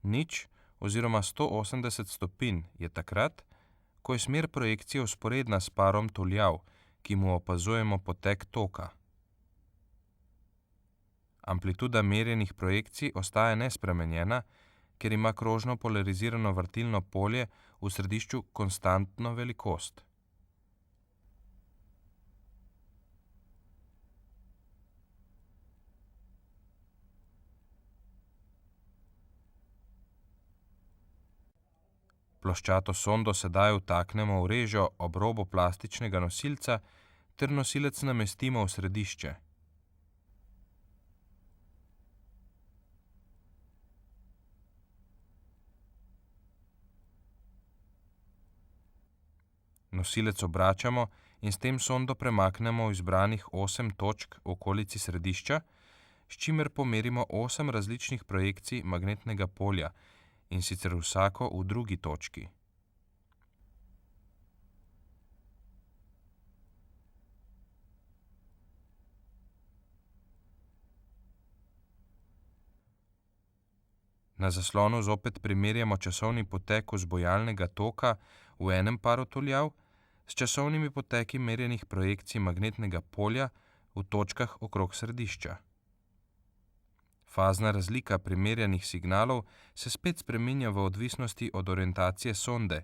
Nič oziroma 180 stopinj je takrat, ko je smer projekcije vzporedna s parom tuljav, ki mu opazujemo potek toka. Amplituda merjenih projekcij ostaja nespremenjena, ker ima krožno polarizirano vrtilno polje v središču konstantno velikost. Ploščato sondo sedaj vtaknemo v režo ob robu plastičnega nosilca ter nosilec namestimo v središče. Nosilec obračamo in s tem sondo premaknemo v izbranih 8 točk v okolici središča, s čimer pomerimo 8 različnih projekcij magnetnega polja, in sicer vsako v drugi točki. Na zaslonu zopet primerjamo časovni potek vzbojalnega toka v enem paru tuljav s časovnimi poteki merjenih projekcij magnetnega polja v točkah okrog središča. Fazna razlika primerjanih signalov se spet spreminja v odvisnosti od orientacije sonde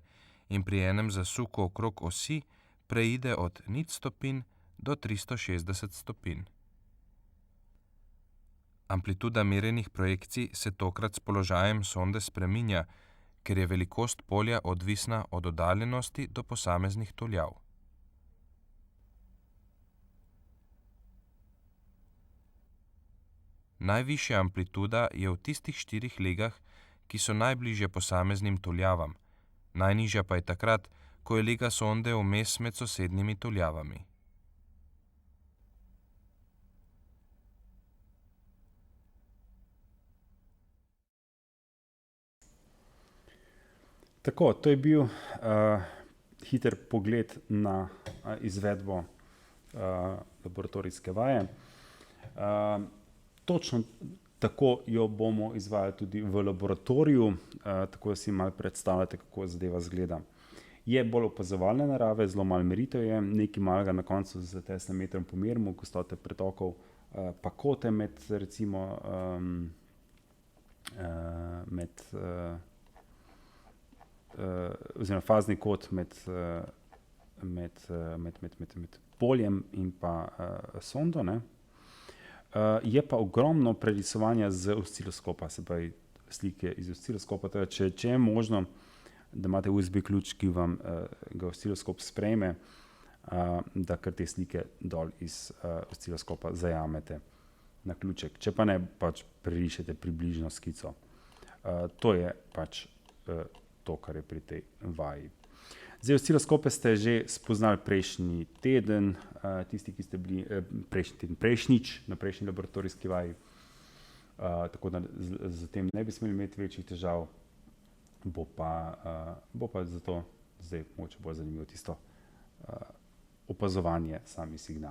in pri enem zasuku okrog osi preide od 0 stopinj do 360 stopinj. Amplituda merjenih projekcij se tokrat s položajem sonde spreminja, ker je velikost polja odvisna od oddaljenosti do posameznih tuljav. Najvišja amplituda je v tistih 4 legah, ki so najbližje posameznim tuljavam, najnižja pa je takrat, ko je lega sonde vmes med sosednjimi tuljavami. Tako, to je bil hiter pogled na izvedbo laboratorijske vaje. Točno tako jo bomo izvajali tudi v laboratoriju, tako da si malo predstavljate, kako zadeva izgleda. Je bolj opazovalne narave, zelo malo meritev je, nekaj malega na koncu z teslometrom pomerimo, gostote pretokov, pa kote med recimo oziroma fazni kot med poljem in pa sondo, ne. Je pa ogromno prerisovanja z osciloskopa, se pravi slike iz osciloskopa, torej če je možno, da imate USB ključ, ki vam ga osciloskop sprejme, da kar te slike dol iz osciloskopa zajamete na ključek. Če pa ne, pač prerišete približno skico. To je pač to, kar je pri tej vaji. Zdaj, osciloskope ste že spoznali prejšnji teden, tisti, ki ste bili prejšnjič na prejšnji laboratorijski vaji, tako da z tem ne bi smeli imeti večjih težav, bo pa zato zdaj mogoče bolj zanimivo tisto opazovanje samih signalov.